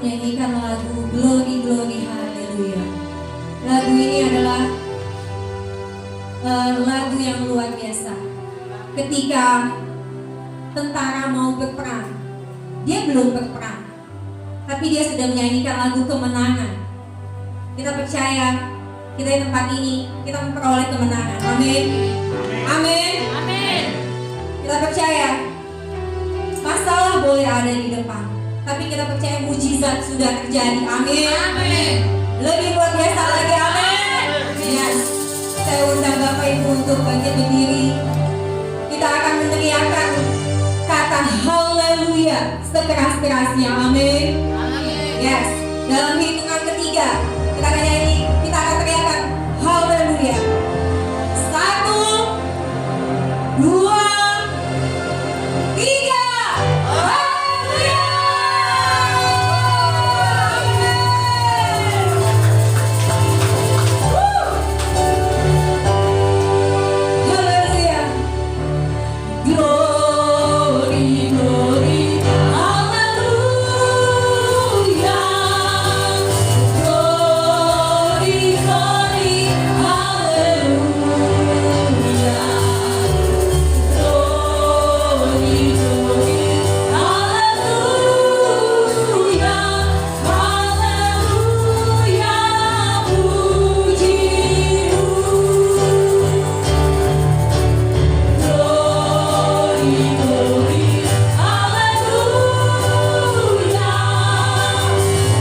menyanyikan lagu Glory Glory Haleluya. Lagu ini adalah lagu yang luar biasa. Ketika tentara mau berperang, dia belum berperang, tapi dia sudah menyanyikan lagu kemenangan. Kita percaya kita di tempat ini kita memperoleh kemenangan. Amin. Amin. Amin. Kita percaya masalah boleh ada di depan, tapi kita percaya mujizat sudah terjadi. Amin. Amin. Lebih luar biasa lagi. Amin. Yes. Saya undang Bapak Ibu untuk bangkit berdiri. Kita akan meneriakkan kata haleluya sekeras-kerasnya. Amin. Amin. Yes. Dalam hitungan ketiga kita akan nyanyi, kita akan teriakkan haleluya. 1, 2, 3. Haleluya. Haleluya. Glory, glory, haleluya. Glory, glory, haleluya. Glory, glory, haleluya. Haleluya, puji-Mu. Glory, glory, haleluya.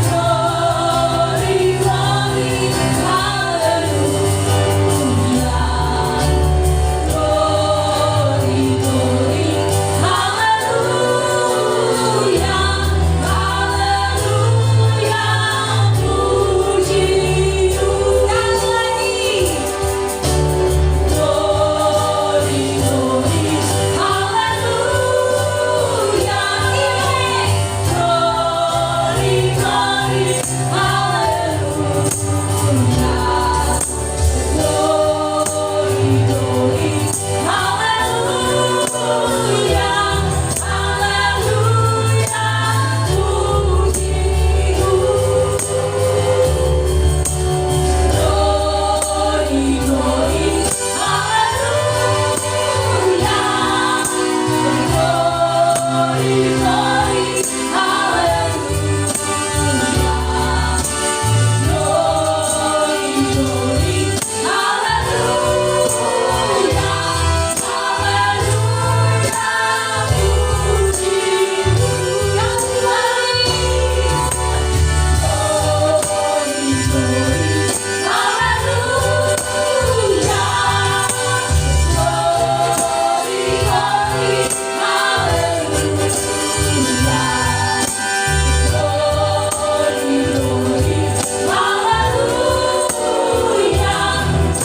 Glory, glory, haleluya. Glory, glory, haleluya. Haleluya, puji-Mu. Sekali lagi. Glory, glory, haleluya. Glory, glory, haleluya. Glory, glory, haleluya. Haleluya, puji-Mu. Glory, glory, haleluya. Glory, glory, haleluya. Glory, glory, haleluya. Haleluya, puji-Mu. Glory, glory, haleluya. Glory, glory, haleluya.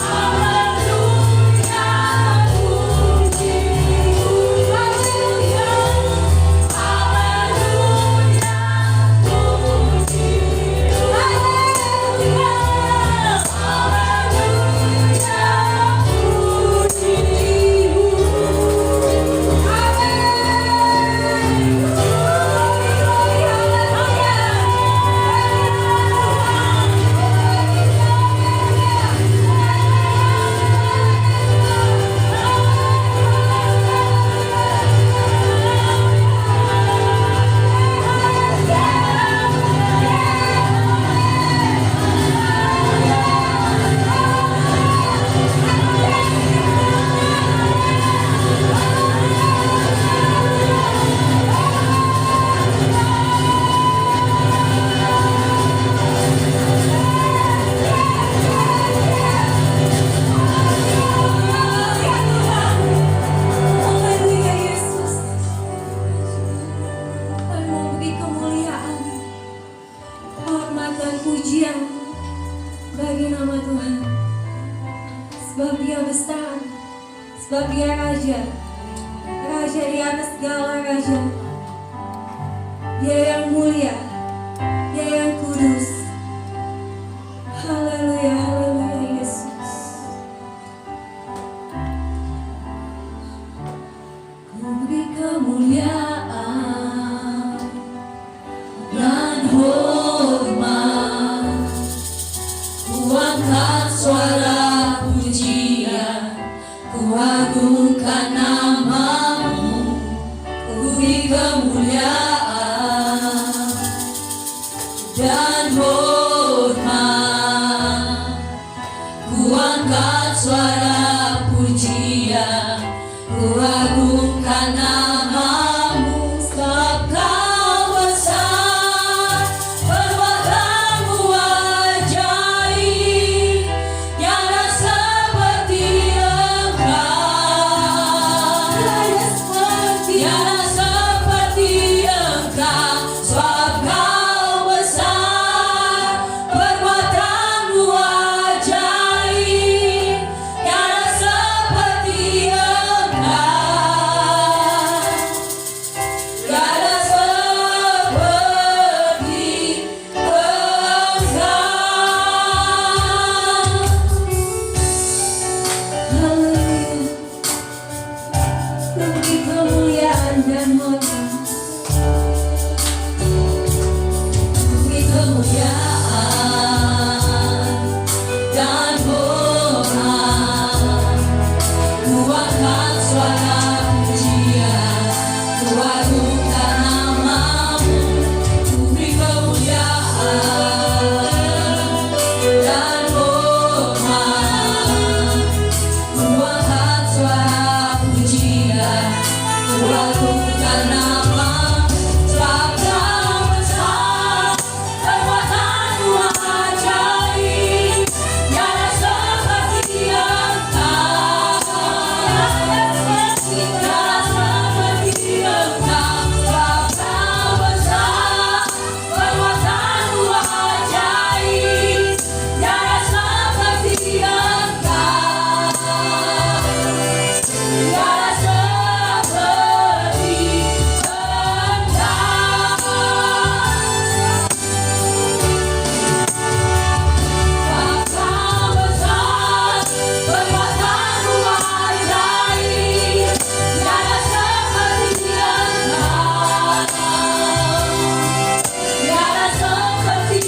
Glory, glory, haleluya. Haleluya, puji-Mu. Haleluya. Haleluya, puji-Mu. Haleluya. Haleluya, puji-Mu. Haleluya Yesus. Kami memberi kemuliaan, hormat dan pujian bagi nama Tuhan. Sebab Dia besar, sebab Dia Raja, Raja di atas segala raja. Dia yang mulia, Dia yang kudus. Haleluya, haleluya Yesus. Ku beri kemuliaan dan hormat Beri kemuliaan dan hormat, beri kemuliaan dan hormat. Kuatkan suara pujian, kuatkan namamu. Beri kemuliaan dan hormat. Kuatkan suara pujian, kuatkan namamu. Sebab Kau besar, kekuatan-Mu ajaib, tiada seperti Engkau. Tiada seperti Engkau. Sebab Kau besar, kekuatan-Mu ajaib, tiada seperti Engkau. Tiada seperti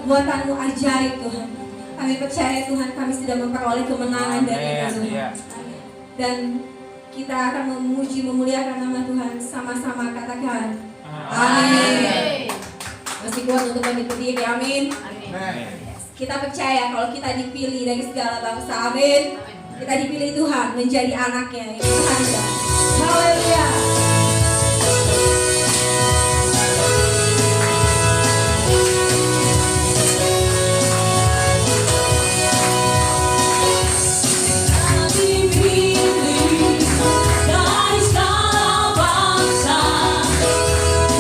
Perbuatan-Mu ajaib Tuhan. Kami percaya Tuhan kami sudah memperoleh kemenangan dari Tuhan. Dan kita akan memuji memuliakan nama Tuhan sama-sama, katakan amin. Masih kuat untuk bangkit berdiri, amin. Kita percaya kalau kita dipilih dari segala bangsa, amin. Kita dipilih Tuhan menjadi anaknya. Tuhan, haleluya.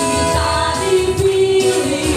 Kita dipilih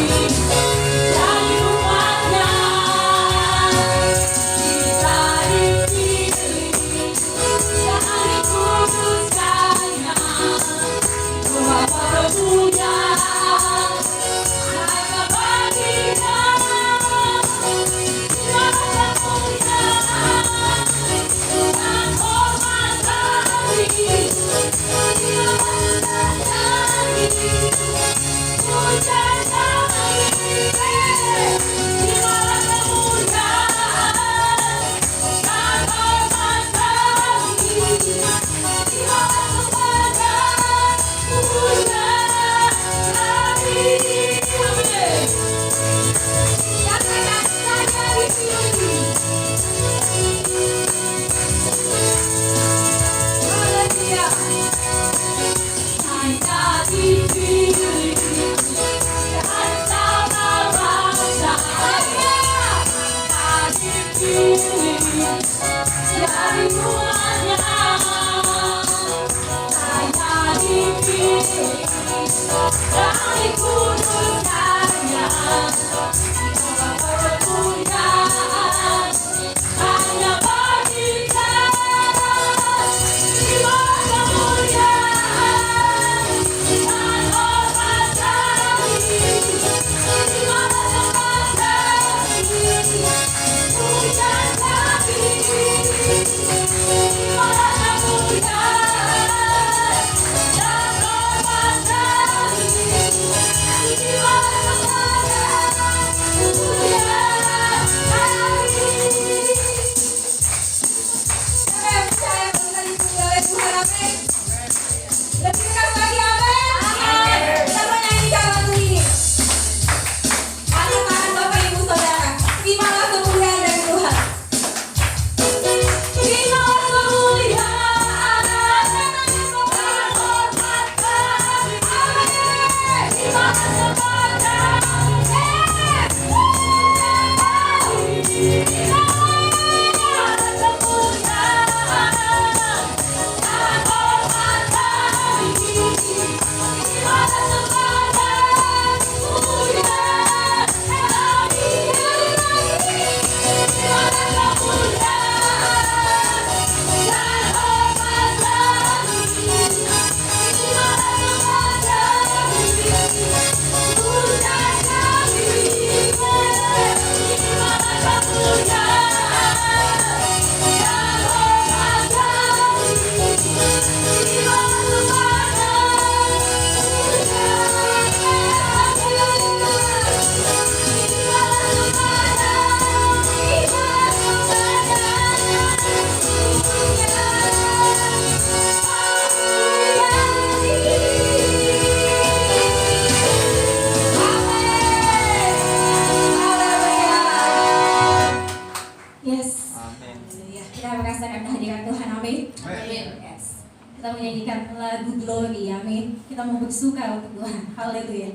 menyanyikan lagu Glory, amin. Kita mau bersuka untuk Tuhan, haleluya.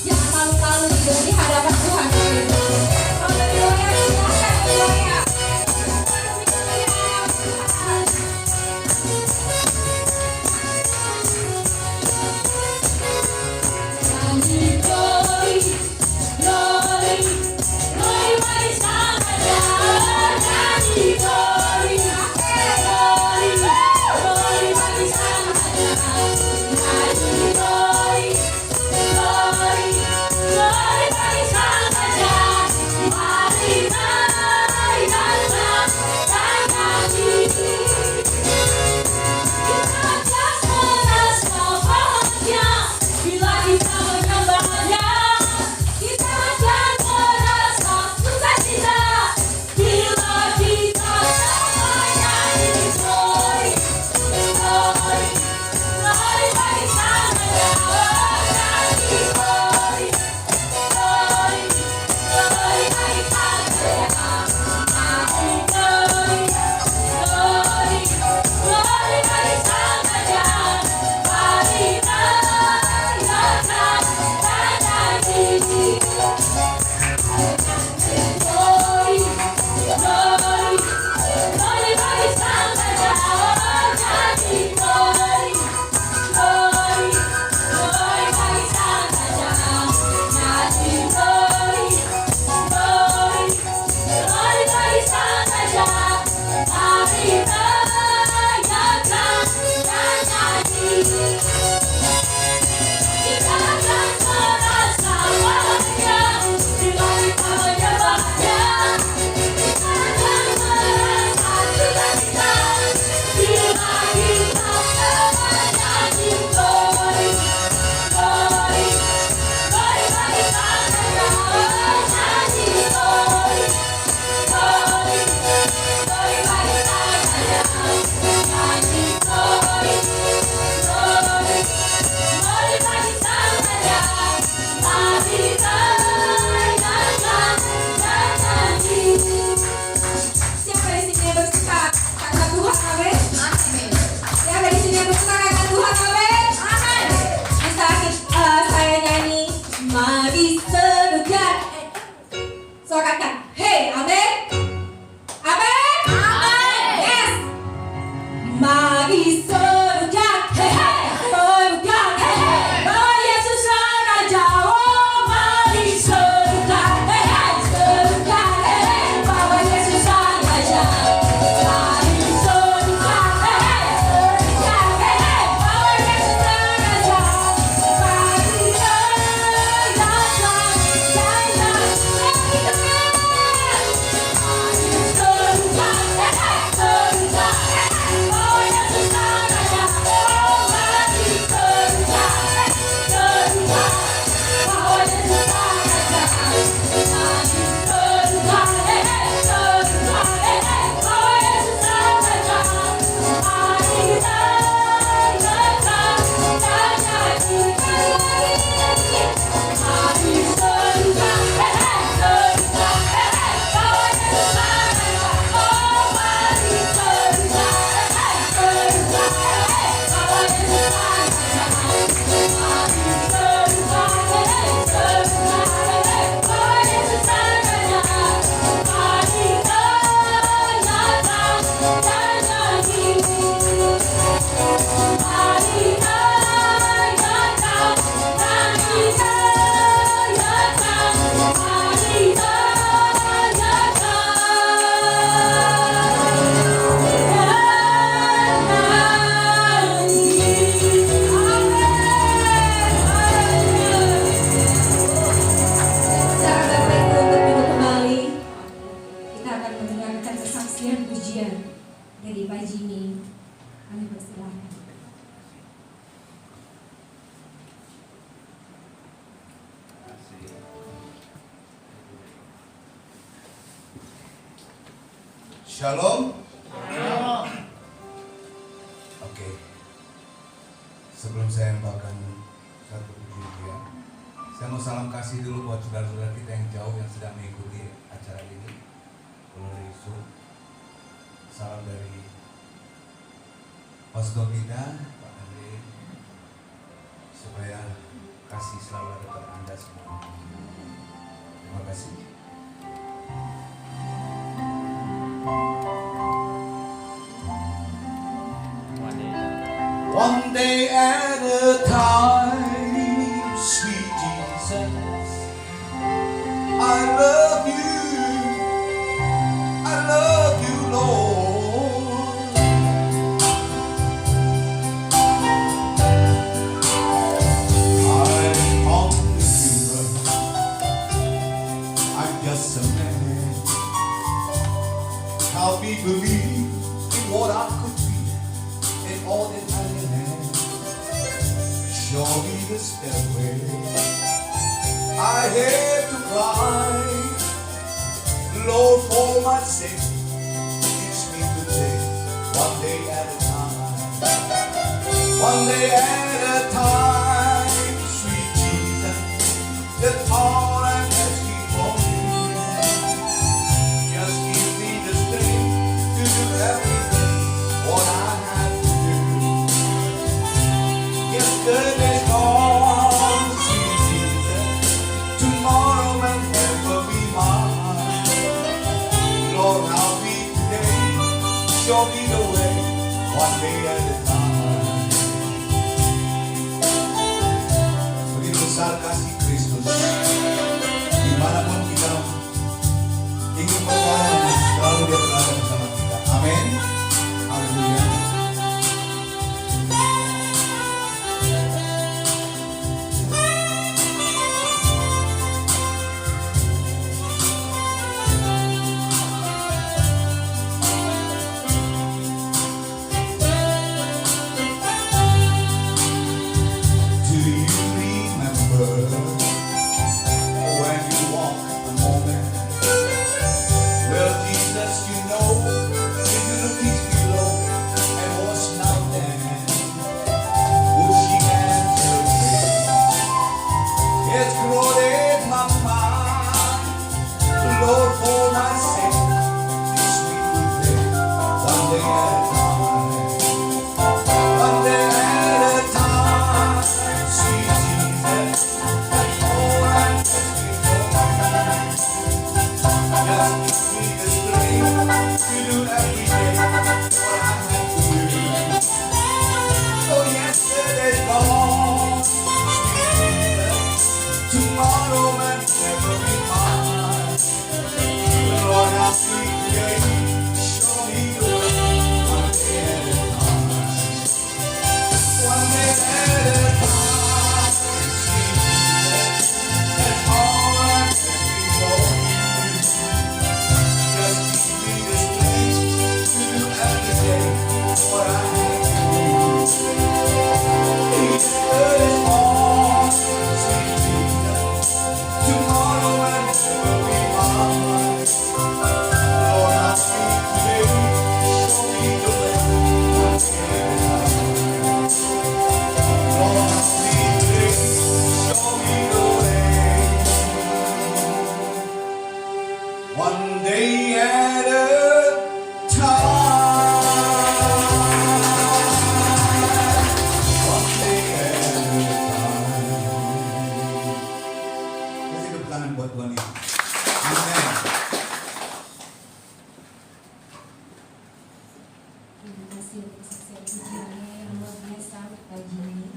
Jangan malu-malu di hadapan Tuhan. Haleluya, silakan haleluya. Shalom. Oke. Sebelum saya membawakan satu pujian, saya mau salam kasih dulu buat saudara-saudara kita yang jauh yang sedang mengikuti acara ini. Glory Yesus. salam dari pastor kita Pak Andre, supaya kasih selalu ada pada Anda semua. Terima kasih. One day at a time, sweet Jesus, I love you, Lord. I'm only human, I'm just a man. Help me believe in what I could be and all that I am. Show me the stairway I have to climb. Lord, for my sake, teach me to take one day at a time. One day at a time, sweet Jesus, that's all I'm asking for you. Just give me the strength to do everything what I have to do. Yesterday's gone, sweet Jesus, tomorrow will never be mine. Lord, help me today, show me the way, one day at a time. Begitu besar kasih Kristus, dimanapun kita ingin berjalan, selalu Dia berada bersama kita. Amin. Haleluya. Do you remember when you walk a moment? Well, Jesus, you know, into the peace below and was not there. Would she answer me? It's corroded my mind. Lord, for my sake, teach me to take one day at a time. One day at a time, sweet Jesus, that's all I'm asking for. Just give me the strength to do every day what I have to do. So yesterday's gone, sweet Jesus, tomorrow will never be mine. Lord, help me today, show me the way, one day at a time. One day at a time, sweet Jesus, that's all I'm asking for you. Just give me the strength to do every day what I have to do. Yesterday's gone, sweet Jesus, tomorrow will never be mine. Lord, help me today, show me the way, one day at a time. Lord, help me today, show me the way. One day at a time. One day at a time. Kasih tepuk tangan buat Tuhan itu. Amin. Terima kasih untuk saksian pujiannya yang luar biasa untuk pagi ini.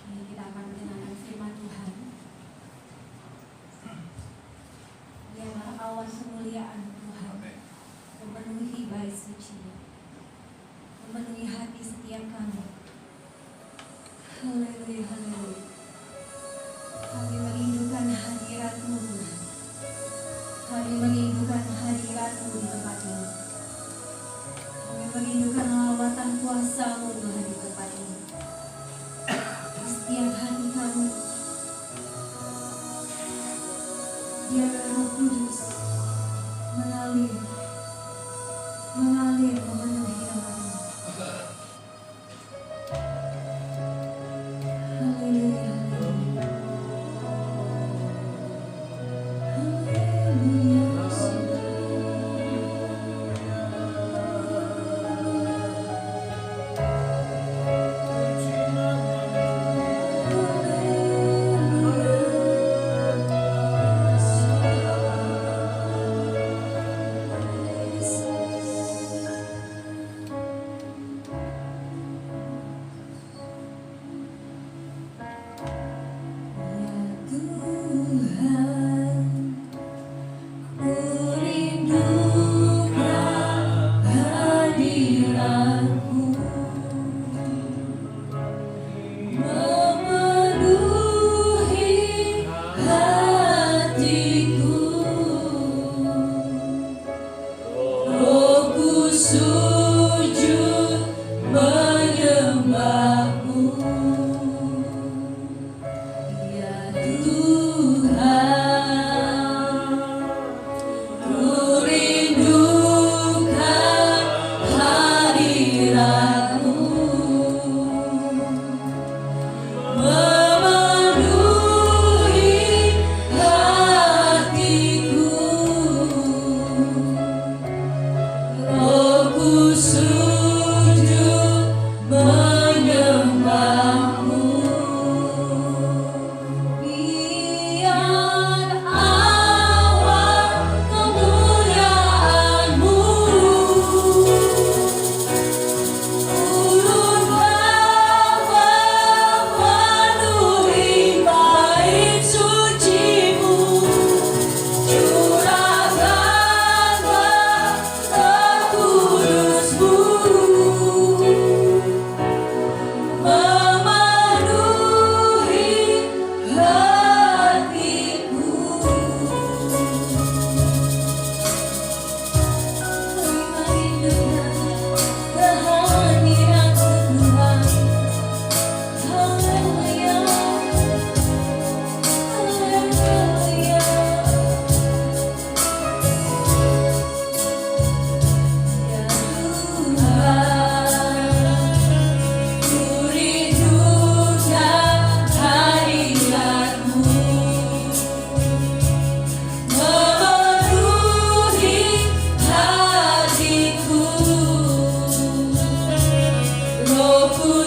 Kini kita akan mendengarkan firman Tuhan. Dia adalah awan kemuliaan Tuhan, memenuhi bait suci, memenuhi hati setiap kami. Haleluya, haleluya. Kami merindukan hadirat-Mu Tuhan. Kami merindukan hadirat-Mu di tempat ini. Kami merindukan lawatan kuasa-Mu Tuhan di tempat ini. Di setiap hati kami, biarlah Roh Kudus mengalir memenuhi tempat ini. Haleluya.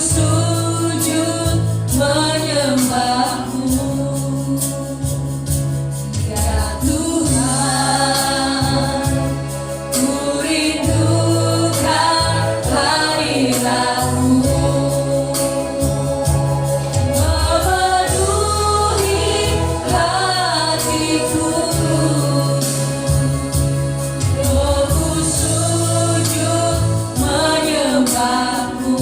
sujud menyembahmu, ya Tuhan, ku rindukan hadiratmu, memenuhi hatiku. Rohku sujud menyembahmu,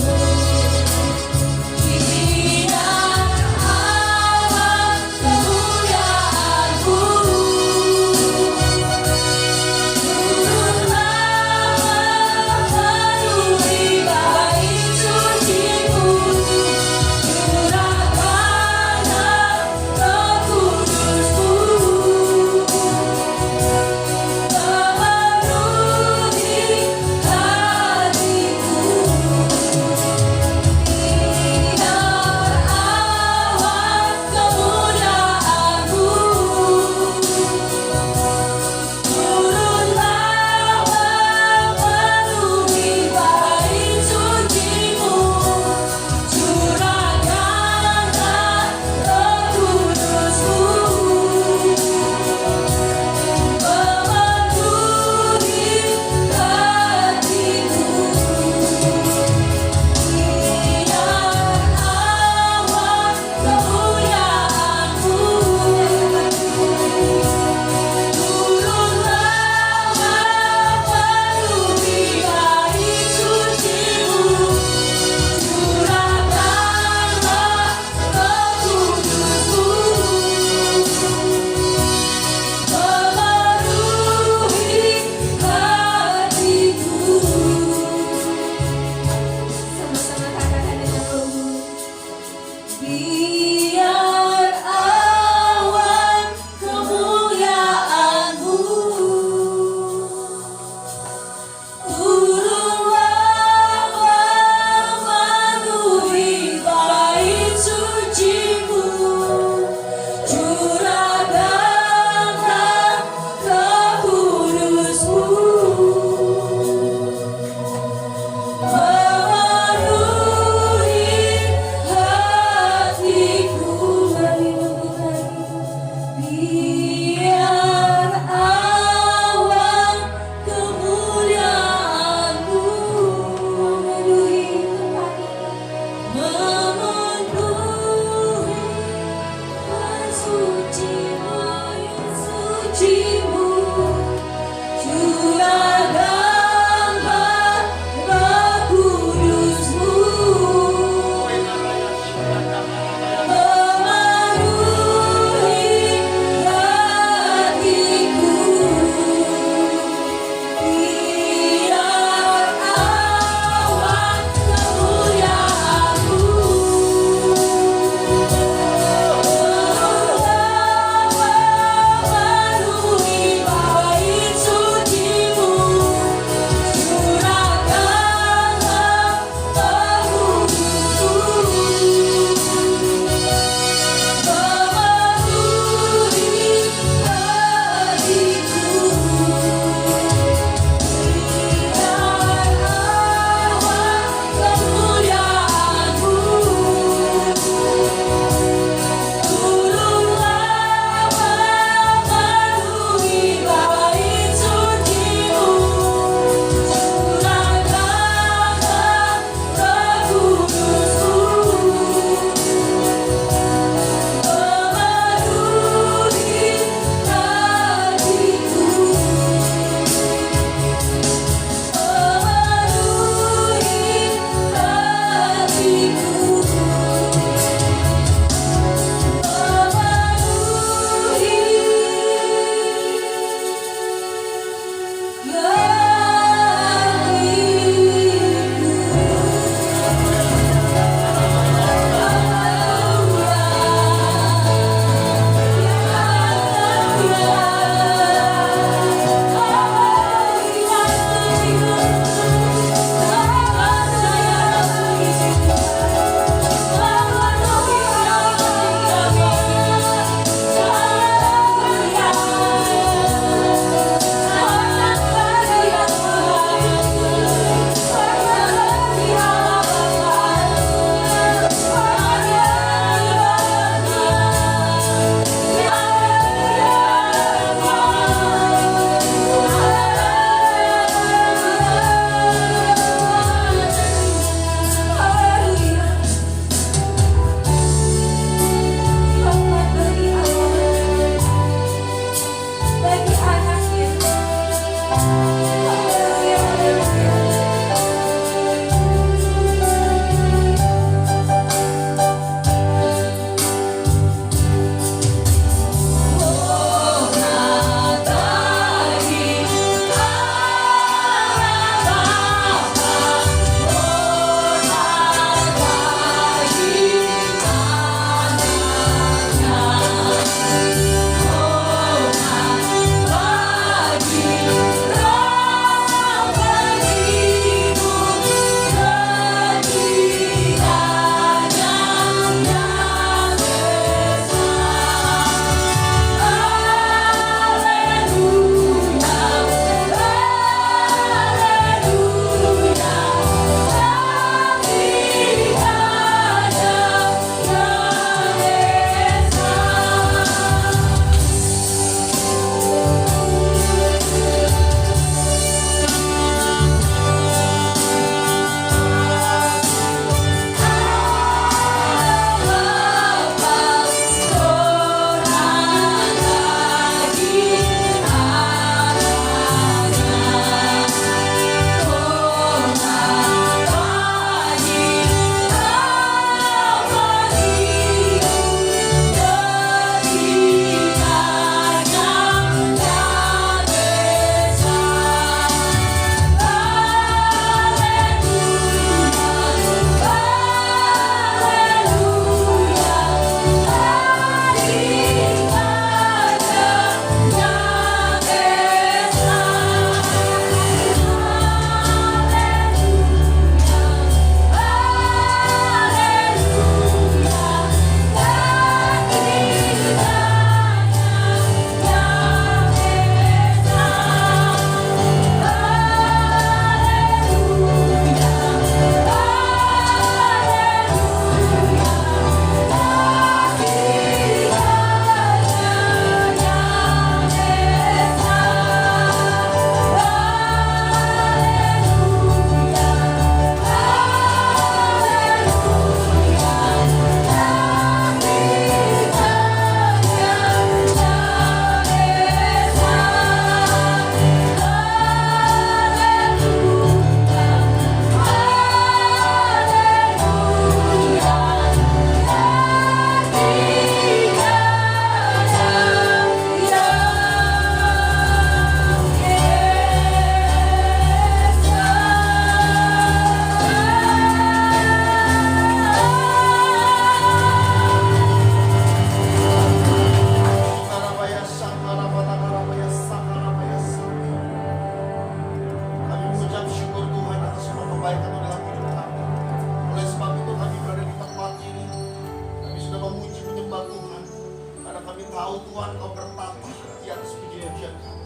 Tahu Tuhan Kau bertata di atas puji-pujian kami.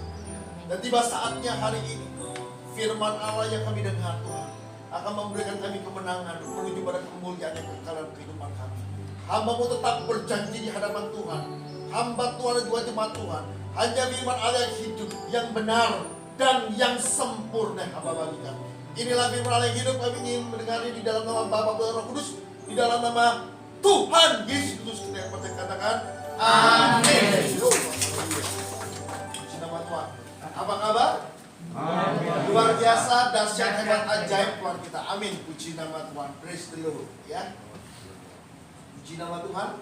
Dan tiba saatnya hari ini firman Allah yang kami dengar Tuhan akan memberikan kami kemenangan menuju pada kemuliaan yang kekal dalam kehidupan kami. Hamba-Mu tetap berjanji di hadapan Tuhan. Hamba Tuhan dan juga jemaat Tuhan, hanya firman Allah yang hidup, yang benar, dan yang sempurna hamba bagikan. Inilah firman Allah yang hidup, kami ingin mendengarnya di dalam nama Bapa dan Roh Kudus, di dalam nama Tuhan Yesus Kristus kita yang percaya, katakan amin. Puji nama Tuhan. Apa kabar? Luar biasa, dahsyat, hebat, ajaib Tuhan kita. Amin. Puji nama Tuhan. Praise the Lord. Ya. Puji nama Tuhan.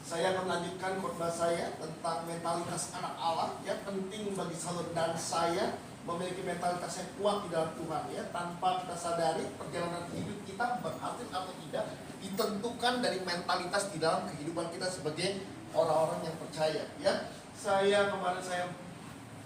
Saya akan melanjutkan khotbah saya tentang mentalitas anak Allah. Ya, penting bagi saudara dan saya memiliki mentalitas yang kuat di dalam Tuhan. Ya, tanpa kita sadari perjalanan hidup kita berhasil atau tidak ditentukan dari mentalitas di dalam kehidupan kita sebagai orang-orang yang percaya. Ya, kemarin saya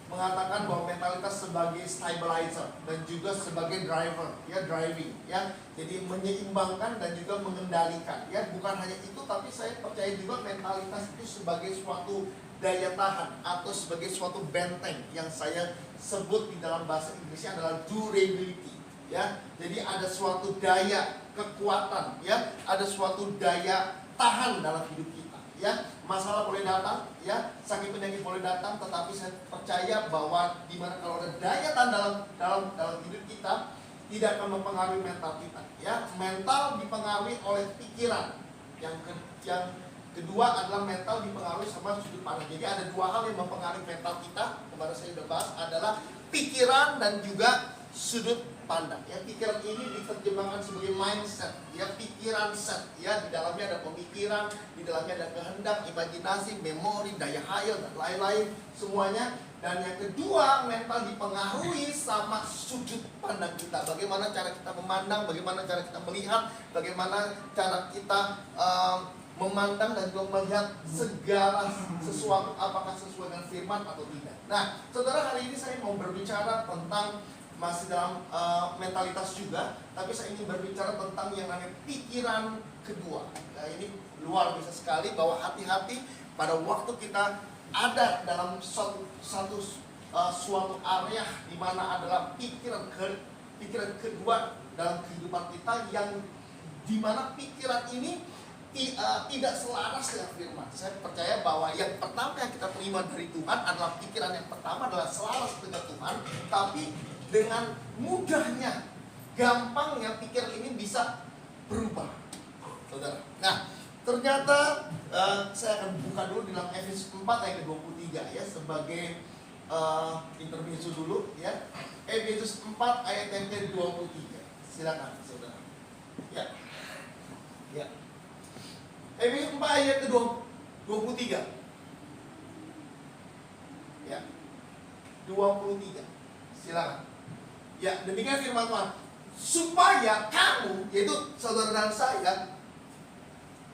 mengatakan bahwa mentalitas sebagai stabilizer dan juga sebagai driver, ya, driving, ya, jadi menyeimbangkan dan juga mengendalikan, ya, bukan hanya itu, tapi saya percaya juga mentalitas itu sebagai suatu daya tahan atau sebagai suatu benteng yang saya sebut di dalam bahasa Inggrisnya adalah durability, ya, jadi ada suatu daya kekuatan, ya, ada suatu daya tahan dalam hidup kita. Ya, masalah boleh datang, ya, sakit penyakit boleh datang, tetapi saya percaya bahwa dimana kalau ada daya tahan dalam hidup kita, tidak akan mempengaruhi mental kita. Ya, mental dipengaruhi oleh pikiran. Yang kedua adalah mental dipengaruhi sama sudut pandang. Jadi ada dua hal yang mempengaruhi mental kita. Kemarin saya sudah bahas adalah pikiran dan juga sudut pandang. Ya, pikiran ini diterjemahkan sebagai mindset, ya, pikiran set, ya, di dalamnya ada pemikiran, di dalamnya ada kehendak, imajinasi, memori, daya hayal dan lain-lain semuanya. Dan yang kedua, mental dipengaruhi sama sudut pandang kita. Bagaimana cara kita memandang, bagaimana cara kita melihat, bagaimana cara kita memandang dan juga melihat segala sesuatu apakah sesuai dengan firman atau tidak. Nah, saudara, hari ini saya mau berbicara tentang masih dalam mentalitas juga, tapi saya ingin berbicara tentang yang namanya pikiran kedua. Nah, ini luar biasa sekali bahwa hati-hati pada waktu kita ada dalam suatu area di mana adalah pikiran kedua dalam kehidupan kita, yang di mana pikiran ini tidak selaras dengan firman. Saya percaya bahwa yang pertama yang kita terima dari Tuhan adalah pikiran yang pertama adalah selaras dengan Tuhan, tapi dengan mudahnya, gampangnya pikiran ini bisa berubah, saudara. Nah, ternyata saya akan buka dulu di dalam Efesus 4 ayat 23, ya, sebagai intermezzo dulu, ya. Efesus 4 ayat yang ke-23. Silakan, saudara. Ya. Ya. Efesus 4 ayat ke-23. Ya. 23. Silakan. Ya, demikian firman Tuhan. Supaya kamu, yaitu saudara dan saya,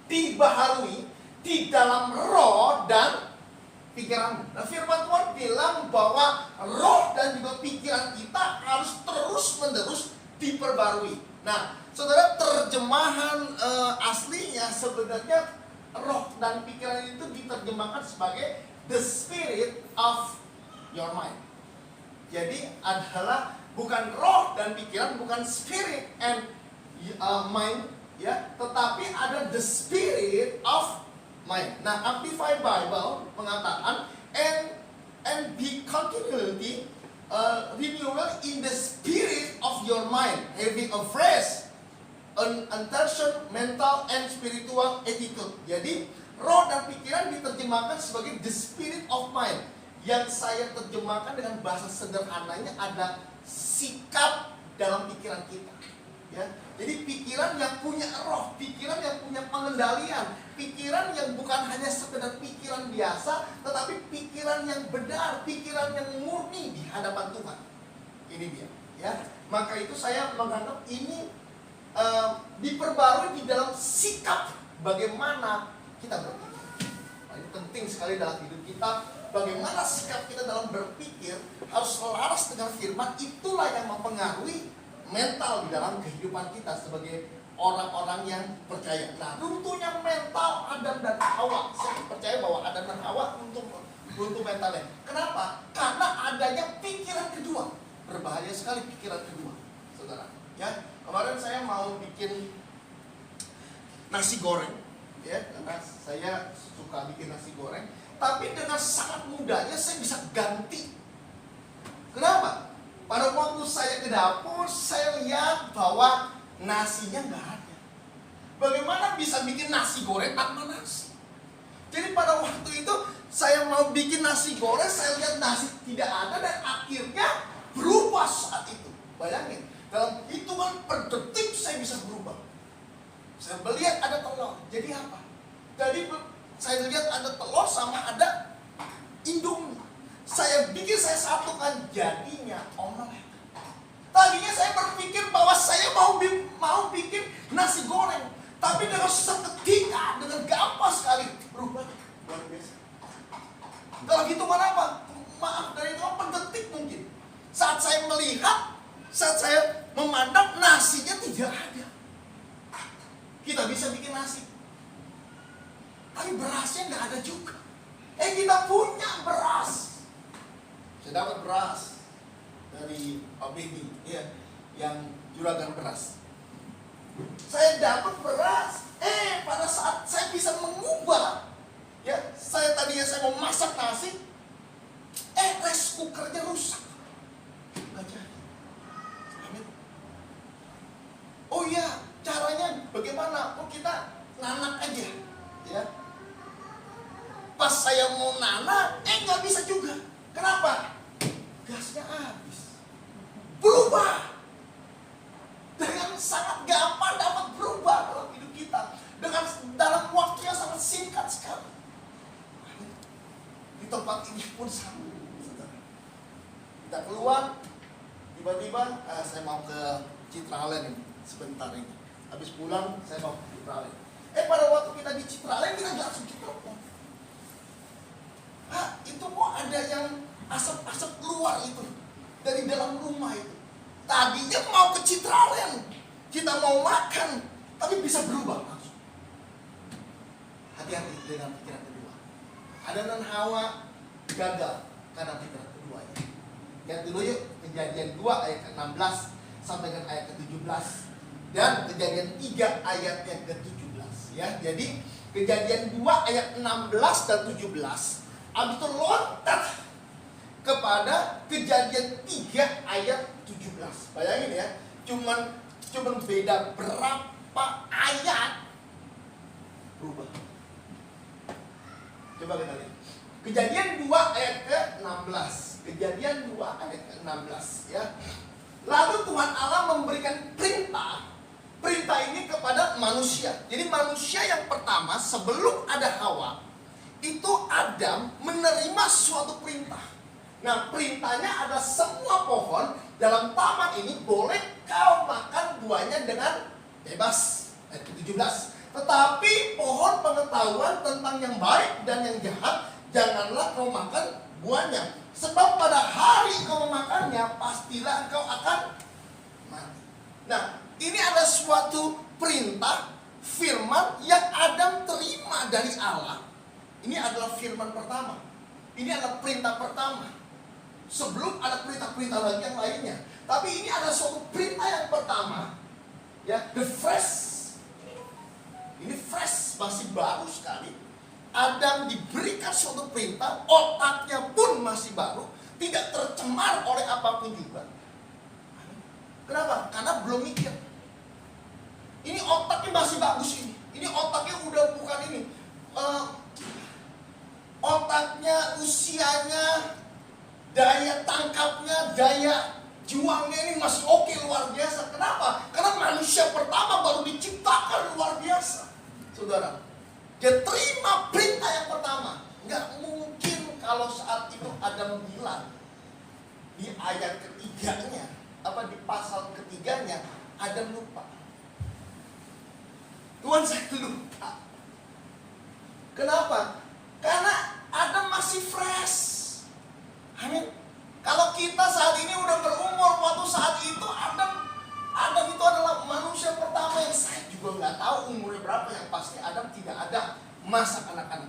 dibaharui di dalam roh dan pikiran. Nah, firman Tuhan bilang bahwa roh dan juga pikiran kita harus terus-menerus diperbarui. Nah, saudara, terjemahan aslinya sebenarnya roh dan pikiran itu diterjemahkan sebagai the spirit of your mind. Jadi adalah bukan roh dan pikiran, bukan spirit and mind, ya, tetapi ada the spirit of mind. Nah, Amplified Bible mengatakan and be continually renewal in the spirit of your mind, having a fresh intention, mental and spiritual attitude. Jadi roh dan pikiran diterjemahkan sebagai the spirit of mind. Yang saya terjemahkan dengan bahasa sederhananya ada sikap dalam pikiran kita, ya. Jadi pikiran yang punya roh, pikiran yang punya pengendalian, pikiran yang bukan hanya sekedar pikiran biasa, tetapi pikiran yang benar, pikiran yang murni di hadapan Tuhan. Ini dia, ya. Maka itu saya menganggap ini diperbarui di dalam sikap bagaimana kita berpikir. Nah, ini penting sekali dalam hidup kita. Bagaimana sikap kita dalam berpikir harus selaras dengan firman. Itulah yang mempengaruhi mental di dalam kehidupan kita sebagai orang-orang yang percaya. Nah, runtuhnya mental Adam dan Hawa. Saya percaya bahwa Adam dan Hawa runtuh mentalnya. Kenapa? Karena adanya pikiran kedua. Berbahaya sekali pikiran kedua, saudara. Ya, kemarin saya mau bikin nasi goreng, ya, karena saya suka bikin nasi goreng. Tapi dengan sangat mudahnya saya bisa ganti. Kenapa? Pada waktu saya ke dapur, saya lihat bahwa nasinya nggak ada. Bagaimana bisa bikin nasi goreng tanpa nasi? Jadi pada waktu itu saya mau bikin nasi goreng, saya lihat nasi tidak ada dan akhirnya berubah saat itu. Bayangin, dalam hitungan per detik saya bisa berubah. Saya melihat ada telur. Jadi apa? Jadi saya lihat ada telur sama ada Indomie. Saya bikin, saya satukan, jadinya omelet. Tadinya saya berpikir bahwa saya mau bikin nasi goreng, tapi dengan seketika, dengan gampang sekali berubah. Luar biasa. Dalam hitungan apa? Maaf, dari hitungan per detik mungkin. Saat saya melihat, saat saya memandang, nasinya tidak ada. Kita bisa bikin nasi, tapi berasnya nggak ada juga. Kita punya beras. Saya dapat beras dari Pak Beni, ya, yang juragan beras. Saya dapat beras. Pada saat saya bisa mengubah, ya, tadinya saya mau masak nasi, rice cookernya rusak. Nggak jadi. Amin. Oh iya, caranya bagaimana? Kita nanak aja, ya. Pas saya mau nanak, nggak bisa juga. Kenapa? Gasnya habis. Berubah. Dengan sangat gampang dapat berubah dalam hidup kita. Dalam waktu yang sangat singkat sekali. Di tempat ini pun sama. Kita keluar, tiba-tiba saya mau ke Citraland ini sebentar ini. Habis pulang saya mau ke Citraland. Pada waktu kita di Citraland kita langsung ditelepon. Itu kok ada yang asap-asap keluar itu dari dalam rumah itu. Tadinya mau ke Citraland, kita mau makan, tapi bisa berubah langsung. Hati-hati dengan pikiran kedua. Adam dan Hawa gagal karena pikiran keduanya. Lihat dulu yuk Kejadian 2 ayat ke-16 sampai dengan ayat ke-17 dan Kejadian 3 ayat yang ke-17, ya. Jadi Kejadian 2 ayat 16 dan 17. Habis itu loncat kepada Kejadian 3 ayat 17. Bayangin ya, cuman beda berapa ayat berubah. Coba kita lihat. Kejadian 2 ayat ke-16. Kejadian 2 ayat ke-16, ya. Lalu Tuhan Allah memberikan perintah. Perintah ini kepada manusia. Jadi manusia yang pertama sebelum ada Hawa, itu Adam menerima suatu perintah. Nah, perintahnya ada semua pohon dalam taman ini boleh kau makan buahnya dengan bebas. Ayat ke-17. Tetapi pohon pengetahuan tentang yang baik dan yang jahat janganlah kau makan buahnya. Sebab pada hari kau memakannya pastilah kau akan mati. Nah, ini ada suatu perintah firman yang Adam terima dari Allah. Ini adalah firman pertama. Ini adalah perintah pertama. Sebelum ada perintah-perintah lagi yang lainnya. Tapi ini ada suatu perintah yang pertama. Ya, the fresh. Ini fresh, masih baru sekali. Adam diberikan suatu perintah, otaknya pun masih baru, tidak tercemar oleh apapun juga. Kenapa? Karena belum mikir. Ini otaknya masih bagus ini. Ini otaknya udah bukan ini. Otaknya, usianya, daya tangkapnya, daya juangnya ini masih oke, luar biasa. Kenapa? Karena manusia pertama baru diciptakan luar biasa. Saudara, dia terima perintah yang pertama. Nggak mungkin kalau saat itu Adam bilang di ayat ketiganya, di pasal ketiganya, Adam lupa. Tuhan, saya lupa. Kenapa? Karena Adam masih fresh. Amin. Kalau kita saat ini udah berumur, waktu saat itu Adam itu adalah manusia pertama yang saya yang pasti Adam tidak ada masa kanak-kanak.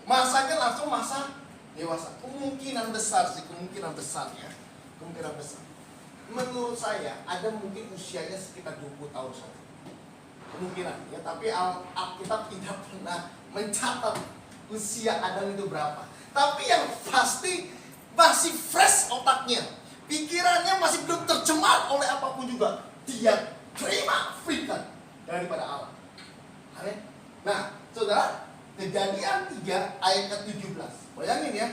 Masanya langsung masa dewasa. Kemungkinan besar sih, kemungkinan besar ya. Kemungkinan besar. Menurut saya Adam mungkin usianya sekitar 20 tahun saja. Kemungkinan ya, tapi Alkitab tidak pernah mencatat usia Adam itu berapa. Tapi yang pasti masih fresh otaknya. Pikirannya masih belum tercemar oleh apapun juga. Dia terima firman daripada Allah. Amin. Nah, saudara, Kejadian 3 ayat ke-17. Bayangin ya.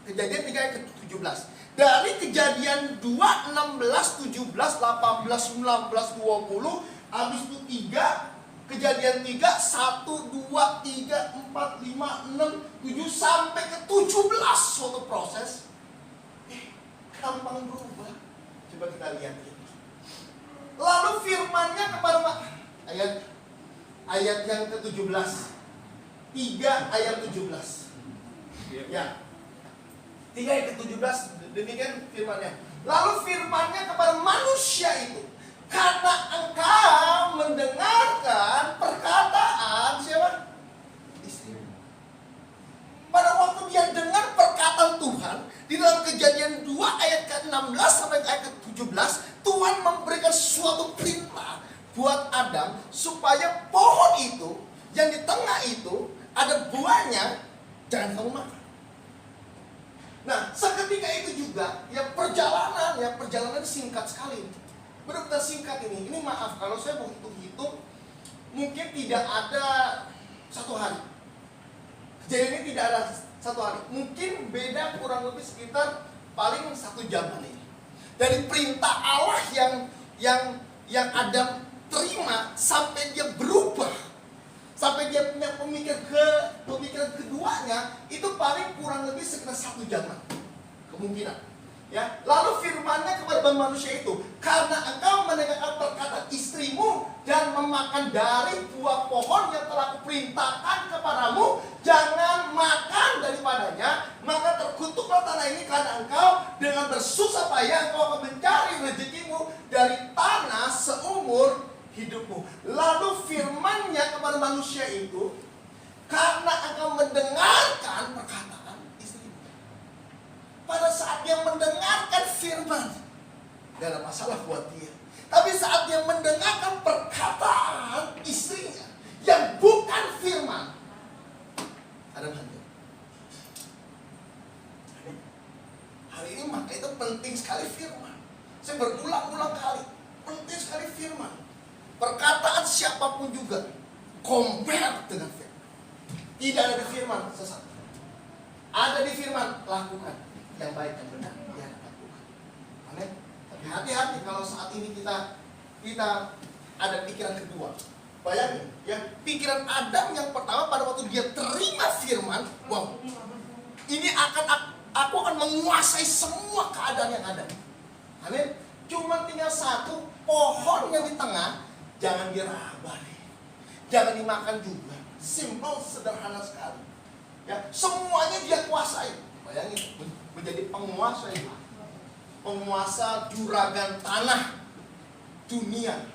Kejadian 3 ayat ke-17. Dari Kejadian 2, 16, 17, 18, 19, 20. Habis itu 3. Kejadian 3, 1, 2, 3, 4, 5, 6, 7 sampai ke 17 suatu proses. Gampang berubah. Coba kita lihat ini. Lalu firman-Nya kepada ayat yang ke-17. 3 ayat 17. Ya. 3 ayat ke-17 demikian firman-Nya. Lalu firman-Nya kepada manusia itu, karena engkau mendengarkan perkataan siapa? Istrimu. Pada waktu dia dengar perkataan Tuhan, di dalam Kejadian 2 ayat ke-16 sampai ayat ke-17, Tuhan memberikan suatu perintah buat Adam supaya pohon itu yang di tengah itu ada buahnya, jangan kamu makan. Nah, seketika itu juga perjalanan singkat sekali. Benar-benar singkat ini. Ini maaf kalau saya mau hitung-hitung, mungkin tidak ada 1 hari. Kejadian ini tidak ada 1 hari. Mungkin beda kurang lebih sekitar paling 1 jam ini. Dari perintah Allah yang Adam terima sampai dia berubah, sampai dia punya pemikiran keduanya, itu paling kurang lebih sekitar 1 jam kemungkinan. Ya, lalu firman-Nya kepada manusia itu, karena engkau mendengarkan perkataan istrimu dan memakan dari buah pohon yang telah kuperintahkan kepadamu, jangan makan daripadanya, maka terkutuklah tanah ini karena engkau dengan bersusah payah engkau akan mencari rezekimu dari tanah seumur hidupmu. Lalu firman-Nya kepada manusia itu, karena engkau mendengarkan perkataan istrimu. Pada saat dia mendengarkan firman, gak ada masalah buat dia. Tapi saat dia mendengarkan perkataan istrinya yang bukan firman, ada hancur. Hari ini maka itu penting sekali firman. Saya berulang-ulang kali, penting sekali firman. Perkataan siapapun juga compare dengan firman. Tidak ada di firman sesat. Ada di firman, lakukan yang baik dan benar, ya lakukan. Amin. Tapi hati-hati kalau saat ini kita ada pikiran kedua. Bayangin ya, pikiran Adam yang pertama pada waktu dia terima firman, wow, ini aku akan menguasai semua keadaan yang ada. Amin. Cuma tinggal 1 pohon yang di tengah, jangan diraba nih, jangan dimakan juga. Simple, sederhana sekali. Ya, semuanya dia kuasai. Bayangin, menjadi penguasa itu, penguasa juragan tanah dunia,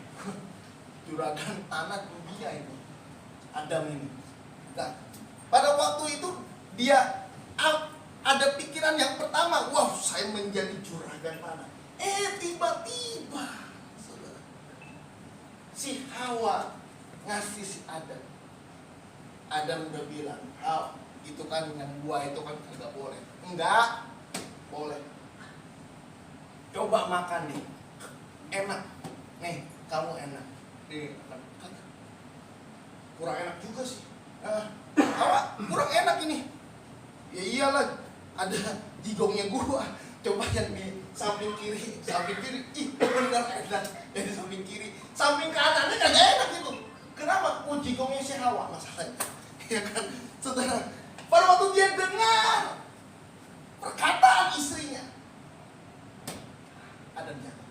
juragan tanah dunia itu Adam ini. Nah, pada waktu itu dia ada pikiran yang pertama, wow, saya menjadi juragan tanah. Tiba-tiba saudara, si Hawa ngasih si Adam. Adam udah bilang, itu kan yang buah itu kan nggak boleh. Enggak boleh. Coba makan nih, enak. Nih, kamu enak. Nih, kurang enak juga sih. Kurang enak ini. Ya iyalah, ada jigongnya gua. Coba yang di samping kiri. Ih, benar enak. Yang di samping kiri, samping kanannya kagak enak itu. Kenapa? Jigongnya si Hawa masalahnya. Ya kan, saudara. Pada waktu dia dengar perkataan istrinya, Adam jatuh.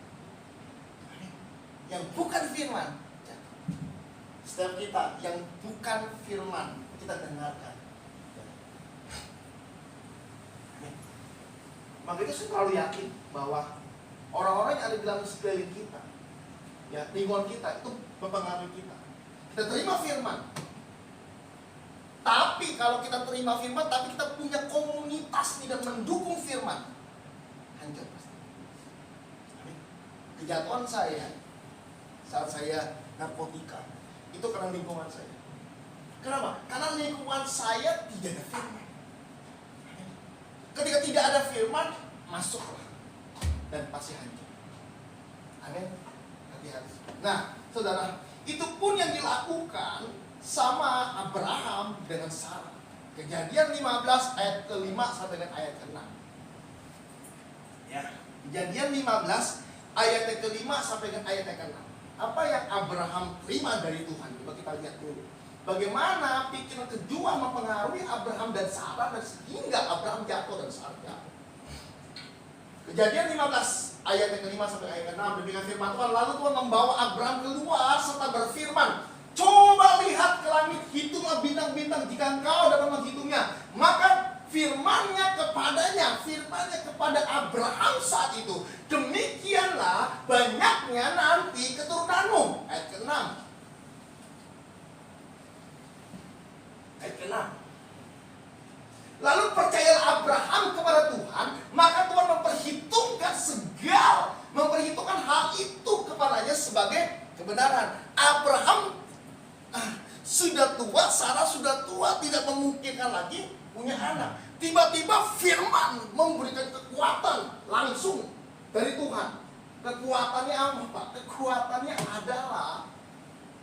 Yang bukan firman jatuh. Setiap kita yang bukan firman kita dengarkan. Maka itu saya selalu yakin bahwa orang-orang yang ada di dalam sekeliling kita Ya, lingkungan kita itu mempengaruhi kita. Kita terima firman. Tapi kalau kita terima firman, tapi kita punya komunitas tidak mendukung firman, hancur pasti. Kejatuhan saya saat saya narkotika itu karena lingkungan saya. Kenapa? Karena lingkungan saya tidak ada firman. Ketika tidak ada firman, masuklah dan pasti hancur. Amin. Hati-hati. Nah, saudara, itu pun yang dilakukan sama Abraham dengan Sarah. Kejadian 15 ayat ke-5 sampai dengan ayat ke-6. Ya, Kejadian 15 ayat ke-5 sampai dengan ayat ke-6. Apa yang Abraham terima dari Tuhan? Coba kita lihat dulu. Bagaimana pikiran kedua mempengaruhi Abraham dan Sarah dan sehingga Abraham jatuh dan Sarah jatuh. Kejadian 15 ayat yang ke-5 sampai ayat ke-6. Demikian firman Tuhan. Lalu Tuhan membawa Abraham keluar serta berfirman, coba lihat ke langit, hitunglah bintang-bintang jika engkau dapat menghitungnya. Maka firmannya kepada Abraham saat itu, demikianlah banyaknya nanti keturunanmu. Ayat ke-6. Ayat ke-6. Lalu percayalah Abraham kepada Tuhan, maka Tuhan memperhitungkan hal itu kepadanya sebagai kebenaran. Abraham sudah tua, Sarah sudah tua, tidak memungkinkan lagi punya anak. Tiba-tiba firman memberikan kekuatan langsung dari Tuhan. Kekuatannya apa, Pak? Kekuatannya adalah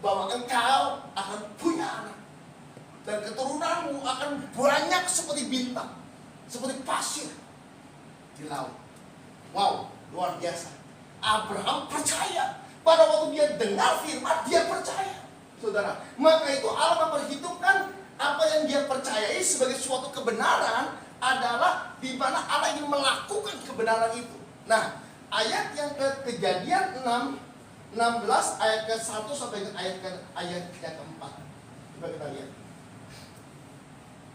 bahwa engkau akan punya anak. Dan keturunanmu akan banyak seperti bintang, seperti pasir di laut. Wow, luar biasa. Abraham percaya. Pada waktu dia dengar firman, dia percaya. Saudara, maka itu Allah memperhitungkan apa yang dia percayai sebagai suatu kebenaran adalah di mana Allah ingin melakukan kebenaran itu. Nah, ayat yang Kejadian 16 ayat ke-1 sampai ayat yang ke-4. Coba kita lihat.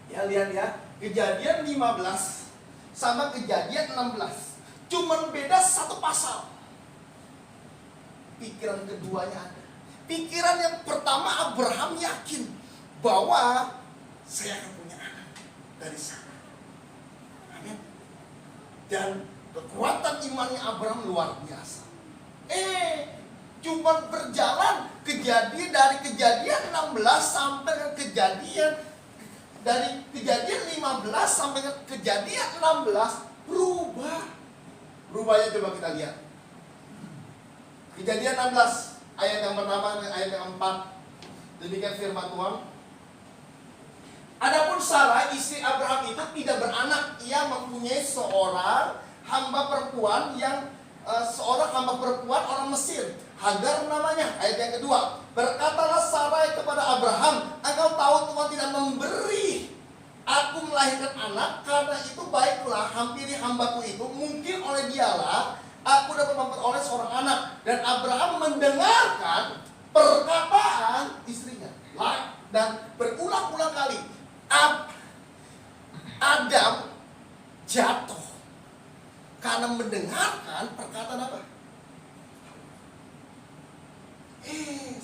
Ya, lihat ya. Kejadian 15 sama Kejadian 16. Cuman beda satu pasal. Pikiran keduanya ada. Pikiran yang pertama, Abraham yakin bahwa saya akan punya anak dari sana. Amin. Dan kekuatan imannya Abraham luar biasa. Cuma berjalan dari Kejadian 16 sampai ke Kejadian, dari Kejadian 15 sampai ke Kejadian 16 berubah. Berubahnya coba kita lihat. Kejadian 16 ayat yang pertama dan ayat yang 4. Demikian firman Tuhan. Adapun Sarah istri Abraham itu tidak beranak. Ia mempunyai seorang hamba perempuan orang Mesir, Hagar namanya. Ayat yang kedua. Berkatalah Sarai kepada Abraham, engkau tahu Tuhan tidak memberi aku melahirkan anak, karena itu baiklah hampiri hambaku itu, mungkin oleh dialah aku dapat memperoleh seorang anak. Dan Abraham mendengarkan perkataan istrinya. Dan berulang-ulang kali Adam jatuh karena mendengarkan perkataan apa?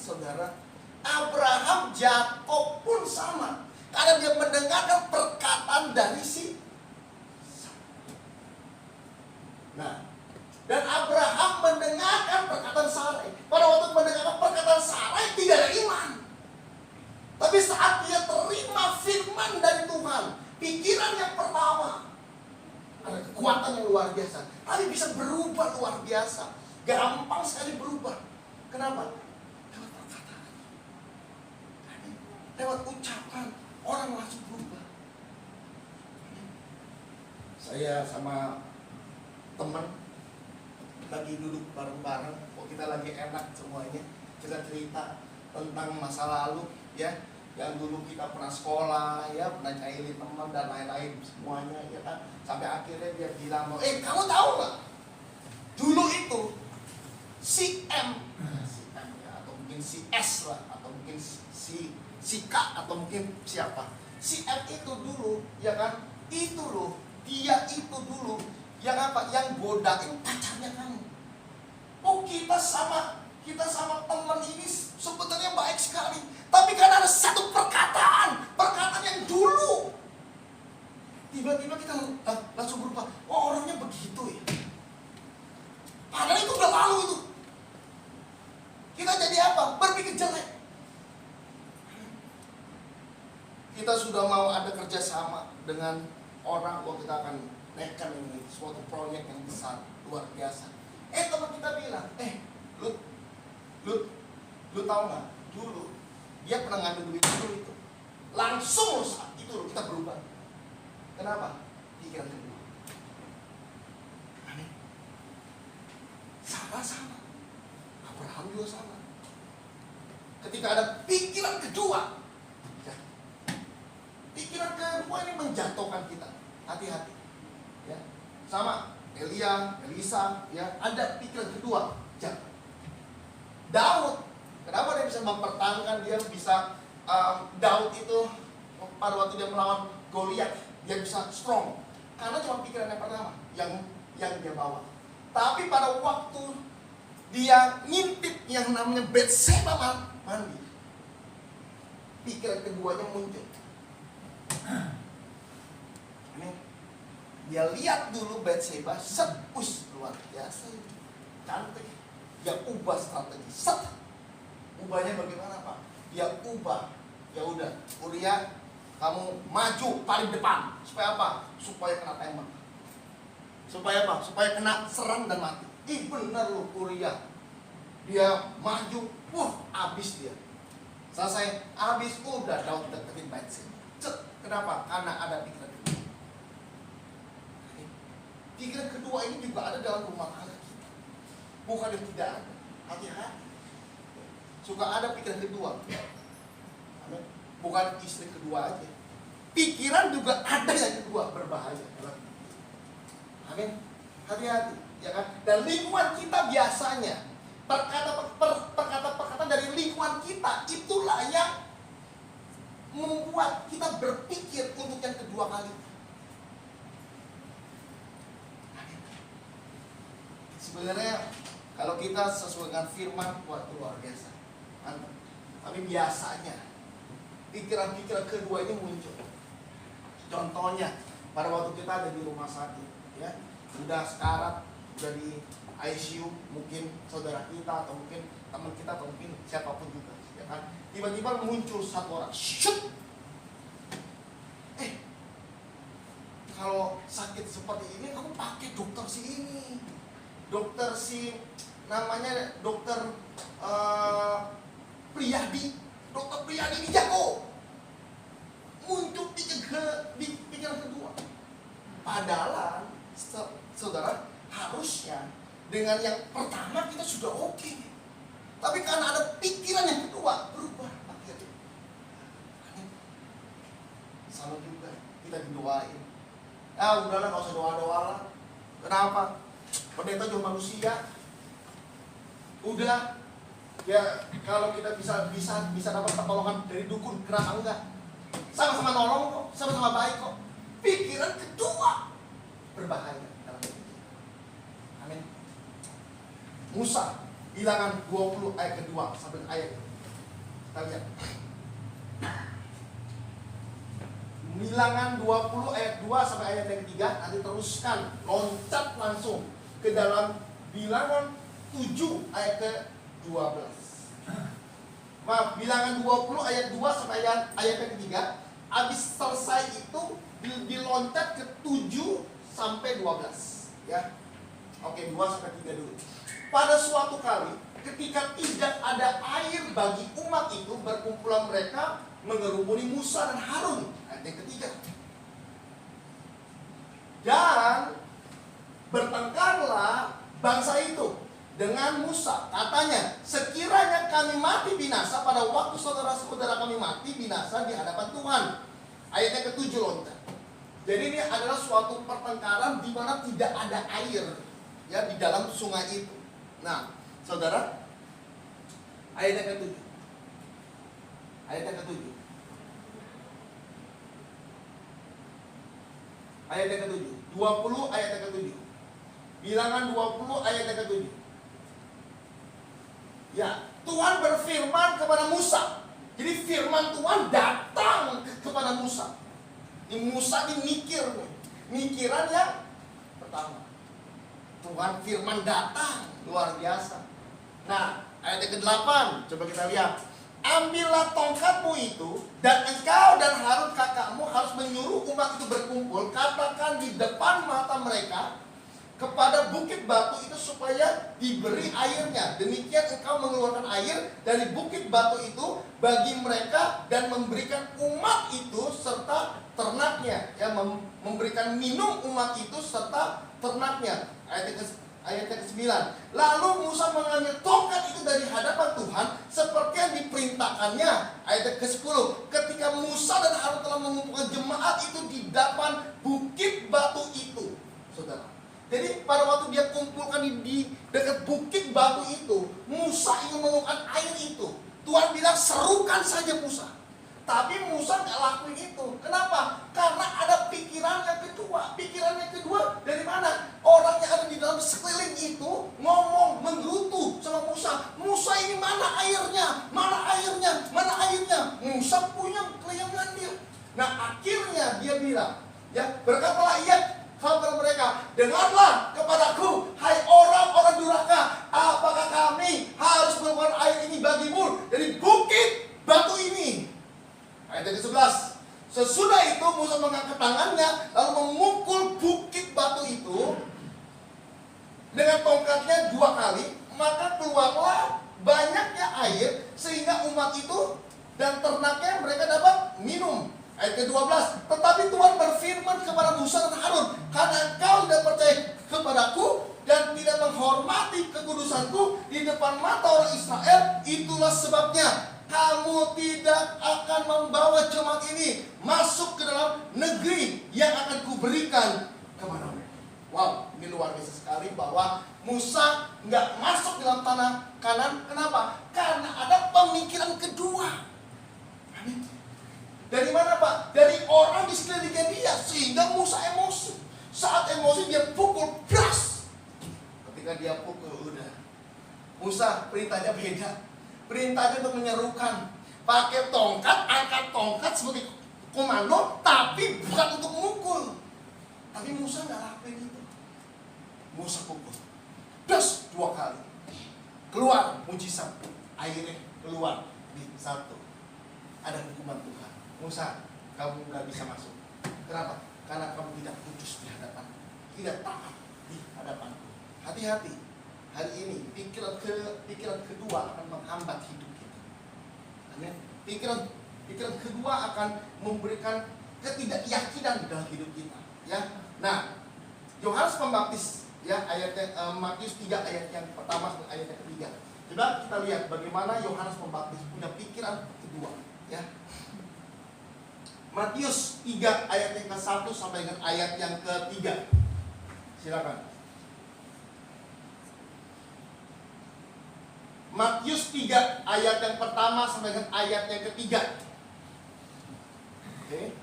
Saudara, Abraham jatuh pun sama karena dia mendengarkan perkataan dari si. Nah, dan Abraham mendengarkan perkataan Sarai. Pada waktu mendengarkan perkataan Sarai tidak ada iman. Tapi saat dia terima firman dari Tuhan, pikiran yang pertama, ada kekuatan yang luar biasa. Tapi bisa berubah luar biasa. Gampang sekali berubah. Kenapa? Lewat perkataan. Lewat ucapan, orang langsung berubah. Saya sama teman lagi duduk bareng-bareng, kita lagi enak semuanya, kita cerita tentang masa lalu, ya, yang dulu kita pernah sekolah, ya, pernah cairi teman dan lain-lain semuanya, ya kan, sampai akhirnya dia bilang, kamu tahu nggak, dulu itu si M ya, atau mungkin si S lah, atau mungkin si K, atau mungkin siapa, si M itu dulu, ya kan, itu loh, dia itu dulu yang apa? Yang godain pacarnya kamu. Oh, kita sama Kita sama teman ini sebetulnya baik sekali. Tapi karena ada satu perkataan yang dulu, tiba-tiba kita langsung berubah. Oh, orangnya begitu ya. Padahal itu udah lalu itu. Kita jadi apa? Berpikir jelek. Kita sudah mau ada kerjasama dengan orang, kita akan naikkan ini suatu proyek yang besar, luar biasa. Teman kita bilang, lu tahu nggak? Dulu dia pernah ngambil duit dulu itu, langsung saat itu kita berubah. Kenapa? Pikiran kedua. Amin. Sama-sama. Abraham juga sama. Ketika ada pikiran kedua, pikiran kedua ini menjatuhkan kita. Hati-hati. Ya. Sama Elia, Elisa, ya, ada pikiran kedua, jatuh. Daud, kenapa dia bisa mempertahankan, dia bisa Daud itu pada waktu dia melawan Goliat, dia bisa strong karena cuma pikiran yang pertama yang dia bawa. Tapi pada waktu dia ngintip yang namanya Batseba mandi, pikiran keduanya muncul. Dia lihat dulu Batseba, luar biasa, cantik. Dia ubah strategi, ubahnya bagaimana Pak? Dia ubah, ya udah, Uria kamu maju paling depan, supaya apa? Supaya kena tembak. Supaya apa? Supaya kena serang dan mati. Benar loh Uria. Dia maju, habis dia. Selesai, habis udah Daud deketin Batseba. Kenapa? Karena ada pikiran kedua. Pikiran kedua ini juga ada dalam rumah tangga kita. Bukan yang tidak ada. Hati-hati. Suka ada pikiran kedua. Bukan istri kedua aja. Pikiran juga ada yang kedua, berbahaya. Amin. Hati-hati, ya kan? Dan lingkungan kita biasanya perkataan dari lingkungan kita itulah yang membuat kita berpikir untuk yang kedua kali. Sebenarnya kalau kita sesuai dengan firman, luar biasa. Tapi biasanya pikiran-pikiran kedua ini muncul. Contohnya pada waktu kita ada di rumah sakit, ya, sudah sekarat, sudah di ICU, mungkin saudara kita atau mungkin teman kita atau mungkin siapapun juga, ya kan? Tiba-tiba muncul satu orang, shoot. Kalau sakit seperti ini, kamu pakai dokter si ini, dokter si namanya dokter Priyadi. Dokter Priyadi ini jago. Muncul pikiran kedua. Padahal saudara, harusnya dengan yang pertama kita sudah oke. Tapi karena ada pikiran yang kedua, berubah akhirnya. Sama juga kita didoain. Udahlah, gak usah doa-doa lah. Kenapa? Pendeta juga manusia. Udah, ya kalau kita bisa dapat pertolongan dari dukun, kenapa enggak? Sama-sama nolong kok, sama-sama baik kok. Pikiran kedua berbahaya dalam hidup kita. Amin. Musa, Bilangan 20 ayat kedua sampai ayat. Kita lihat. Bilangan 20 ayat 2 sampai ayat yang ketiga. Nanti teruskan, loncat langsung ke dalam Bilangan 7 ayat ke 12. Maaf, Bilangan 20 ayat 2 sampai ayat yang ketiga. Habis selesai itu diloncat ke 7 sampai 12, ya. Oke, 2 sampai 3 dulu. Pada suatu kali ketika tidak ada air bagi umat itu, berkumpulan mereka mengerumuni Musa dan Harun. Ayat yang ketiga. Dan bertengkarlah bangsa itu dengan Musa. Katanya, sekiranya kami mati binasa pada waktu saudara-saudara kami mati binasa di hadapan Tuhan. Ayatnya ke-7 loncat. Jadi ini adalah suatu pertengkaran di mana tidak ada air, ya, di dalam sungai itu. Nah, saudara, ayatnya ke-7. Ayatnya ke-7. Ayatnya ke-7. 20 ayatnya ke-7. Bilangan 20 ayatnya ke-7. Ya, Tuhan berfirman kepada Musa. Jadi firman Tuhan datang kepada Musa. Ini Musa ini mikir nih. Mikiran yang pertama. Tuhan firman datang, luar biasa. Nah, ayat yang ke-8, coba kita lihat. Ambillah tongkatmu itu, dan engkau dan Harun kakakmu harus menyuruh umat itu berkumpul. Katakan di depan mata mereka kepada bukit batu itu supaya diberi airnya. Demikian engkau mengeluarkan air dari bukit batu itu bagi mereka dan memberikan umat itu serta ternaknya. Ya, memberikan minum umat itu serta ternaknya. Ayat yang ke-9. Lalu Musa mengambil tongkat itu dari hadapan Tuhan seperti yang diperintahkannya. Ayat yang ke-10. Ketika Musa dan Harun telah mengumpulkan jemaat itu di depan bukit batu itu, saudara. Jadi pada waktu dia kumpulkan di dekat bukit batu itu, Musa ingin mengumpulkan air itu. Tuhan bilang serukan saja Musa. Tapi Musa nggak lakuin itu. Kenapa? Karena ada pikiran yang kedua. Pikiran yang kedua dari mana? Orang yang ada di dalam sekeliling itu ngomong, menggerutu sama Musa. Musa ini mana airnya? Mana airnya? Mana airnya? Musa punya kelayangan dia. Nah akhirnya dia bilang, ya berkatalah ia kepada mereka, dengarlah kepadaku, hai orang-orang durhaka, apakah kami harus mengeluarkan air ini bagimu dari bukit batu ini? Ayat yang ke-11. Sesudah itu Musa mengangkat tangannya lalu memukul bukit batu itu dengan tongkatnya 2 kali, maka keluarlah banyaknya air sehingga umat itu dan ternaknya mereka dapat minum. Ayat ke-12. Tetapi Tuhan berfirman kepada Musa dan Harun, karena engkau tidak percaya kepadaku dan tidak menghormati kekudusanku di depan mata orang Israel, itulah sebabnya kamu tidak akan membawa jemaat ini masuk ke dalam negeri yang akan kuberikan kepadamu. Wow, ini luar biasa sekali bahwa Musa nggak masuk dalam tanah Kanan. Kenapa? Karena ada pemikiran kedua. Amin. Dari mana Pak? Dari orang di sekelilingnya dia, sehingga Musa emosi. Saat emosi dia pukul, bras. Ketika dia pukul, udah. Musa perintahnya beda. Perintahnya untuk menyerukan, pakai tongkat, angkat tongkat sebagai komando, tapi bukan untuk mukul. Tapi Musa nggak lakuin itu. Musa pukul, das 2 kali, keluar mujizat, airnya keluar di 1. Ada hukuman Tuhan. Musa, kamu nggak bisa masuk. Kenapa? Karena kamu tidak kudus di hadapan, tidak taat di hadapanku. Hati-hati. Hari ini pikiran kedua akan menghambat hidup kita. Amin. Pikiran kedua akan memberikan ketidakyakinan dalam hidup kita. Ya. Nah, Yohanes Pembaptis, ya ayatnya Matius 3 ayat yang pertama sampai ayat yang ketiga. Coba kita lihat bagaimana Yohanes Pembaptis punya pikiran kedua. Ya. Matius 3 ayat yang ke-1 sampai dengan ayat yang ke-3. Silakan. Matius 3 ayat yang pertama sampai dengan ayat yang ketiga. Oke.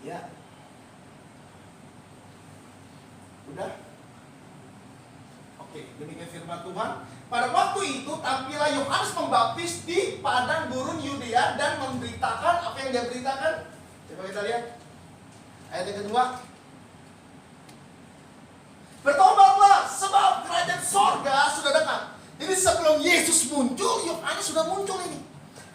Ya. Udah? Oke, demikian firman Tuhan. Pada waktu itu tampillah Yohanes Pembaptis di padang gurun Yudea dan memberitakan apa yang dia beritakan. Coba kita lihat. Ayat yang kedua. Bertobatlah sebab kerajaan sorga sudah dekat. Jadi sebelum Yesus muncul, Yohanes sudah muncul ini.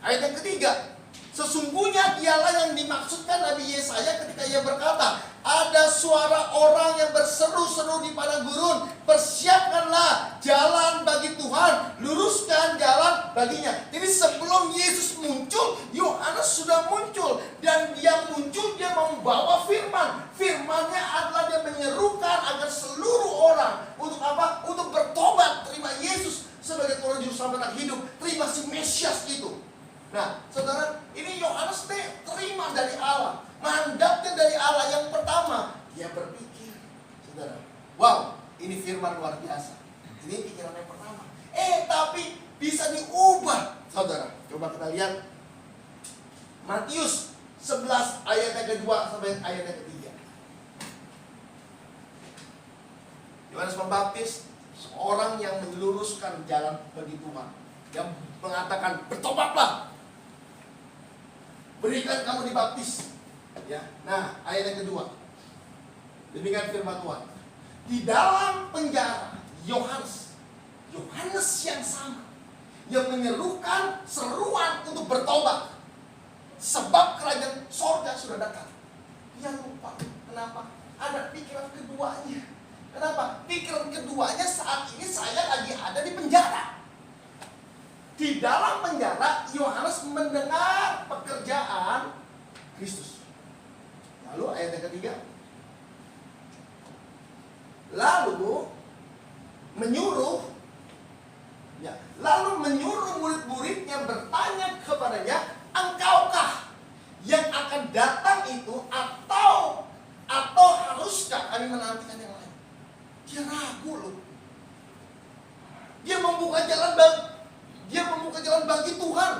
Ayat yang ketiga. Sesungguhnya dialah yang dimaksudkan Nabi Yesaya ketika ia berkata, ada suara orang yang berseru-seru di padang gurun, persiapkanlah jalan bagi Tuhan, luruskan jalan baginya. Jadi sebelum Yesus muncul, Yohanes sudah muncul. Dan dia muncul, dia membawa firman. Firmannya adalah dia menyerukan agar seluruh orang untuk apa? Untuk bertobat, terima Yesus sebagai Tuhan Juru Selamat hidup, terima si Mesias itu. Nah, saudara, ini Yohanes terima dari Allah, mandatnya dari Allah. Yang pertama, dia berpikir, saudara. Wow, ini firman luar biasa. Ini pikiran yang pertama. Tapi bisa diubah, saudara. Coba kita lihat Matius 11 ayat yang kedua sampai ayat yang ketiga. Yohanes Pembaptis seorang yang meluruskan jalan bagi Tuhan, yang mengatakan bertobatlah, berikan kamu dibaptis. Ya, nah ayat yang kedua, demikian firman Tuhan. Di dalam penjara Yohanes yang sama, yang menyerukan seruan untuk bertobat, sebab kerajaan sorga sudah dekat. Dia lupa. Kenapa? Ada pikiran keduanya. Kenapa? Pikiran keduanya saat ini saya lagi ada di penjara. Di dalam penjara, Yohanes mendengar pekerjaan Kristus. Lalu ayat yang ketiga. Lalu menyuruh murid-muridnya bertanya kepadanya, engkaukah yang akan datang itu atau haruskah kami menantikan yang lain? Dia ragu loh. Dia membuka jalan bagi Tuhan.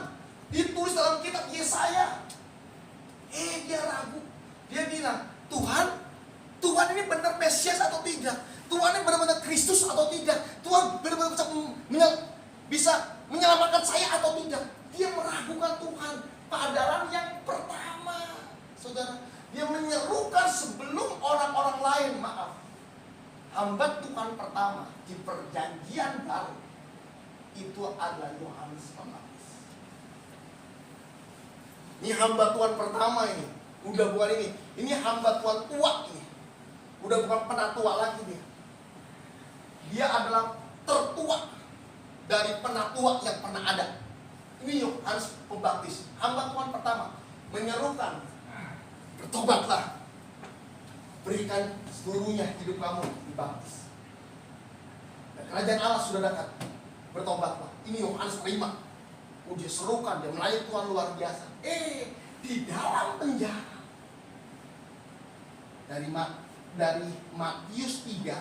Ditulis dalam kitab Yesaya. Dia ragu. Dia bilang, Tuhan ini benar Mesias atau tidak? Tuhan ini benar-benar Kristus atau tidak? Tuhan benar-benar bisa menyelamatkan saya atau tidak? Dia meragukan Tuhan. Padahal yang pertama, saudara, dia menyerukan sebelum orang-orang lain, hamba Tuhan pertama di perjanjian baru itu adalah Yohanes Pembaptis. Ini hamba Tuhan pertama ini. Udah bukan ini. Ini hamba Tuhan tua ini. Udah bukan penatua lagi dia. Dia adalah tertua dari penatua yang pernah ada. Ini Yohanes Pembaptis, hamba Tuhan pertama, menyerukan, bertobatlah, berikan seluruhnya hidup kamu dibaptis. Dan kerajaan Allah sudah dekat, bertobatlah. Ini Yohanes terima. Dia serukan, dia melayani Tuhan luar biasa. Di dalam penjara, dari Matius 3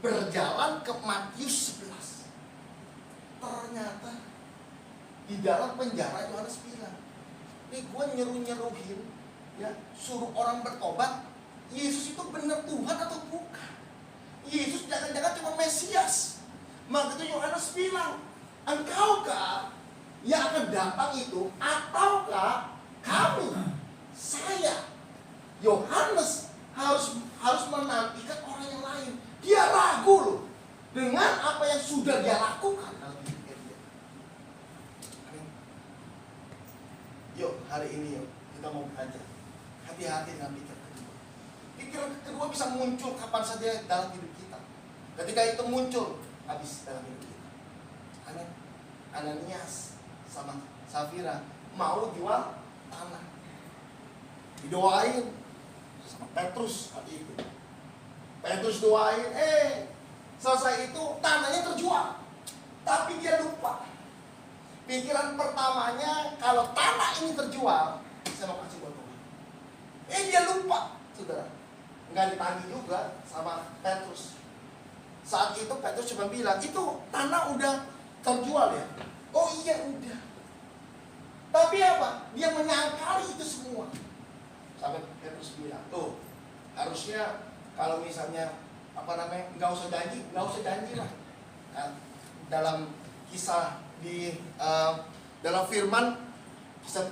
berjalan ke Matius 11. Ternyata di dalam penjara Yohanes bilang, nih gue nyeruhin, ya, suruh orang bertobat. Yesus itu benar Tuhan atau bukan? Yesus jangan-jangan cuma Mesias. Maka itu Yohanes bilang, engkaukah yang akan datang itu, ataukah kami, saya, Yohanes harus menantikan orang yang lain? Dia ragu loh dengan apa yang sudah dia lakukan dalam hidupnya dia. Yuk, hari ini kita mau belajar. Hati-hati dengan pikiran kedua. Pikiran kedua bisa muncul kapan saja dalam hidup kita. Ketika itu muncul, habis dalam hidup kita. Ananias sama Safira mau jual tanah. Didoain sama Petrus hati itu. Petrus doain, selesai itu tanahnya terjual. Tapi dia lupa. Pikiran pertamanya, kalau tanah ini terjual, saya mau kasih buat Tuhan. Dia lupa, saudara. Nggak ditagih juga sama Petrus. Saat itu Petrus cuma bilang, itu tanah udah terjual ya? Oh iya udah. Tapi apa? Dia menyangkali itu semua. Sampai Petrus bilang, tuh harusnya kalau misalnya nggak usah janji lah. Dalam kisah dalam firman kisah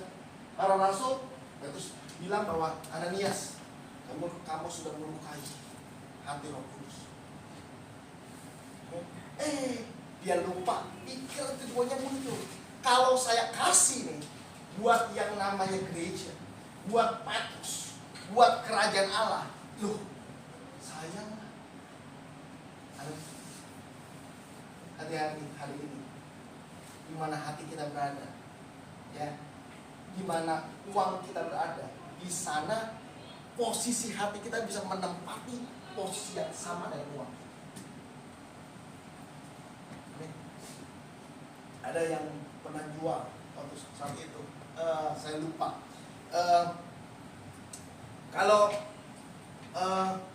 para rasul, Petrus bilang bahwa Ananias, kamu sudah melukai hati Roh Kudus. Dia lupa, pikiran keduanya muncul. Kalau saya kasih nih buat yang namanya gereja, buat Petrus, buat kerajaan Allah, loh sayang lah. Hati-hati hari ini, di mana hati kita berada, ya, di mana uang kita berada, di sana posisi hati kita bisa menempati posisi yang sama dengan uang. Ada yang pernah jual waktu saat itu, saya lupa. Kalau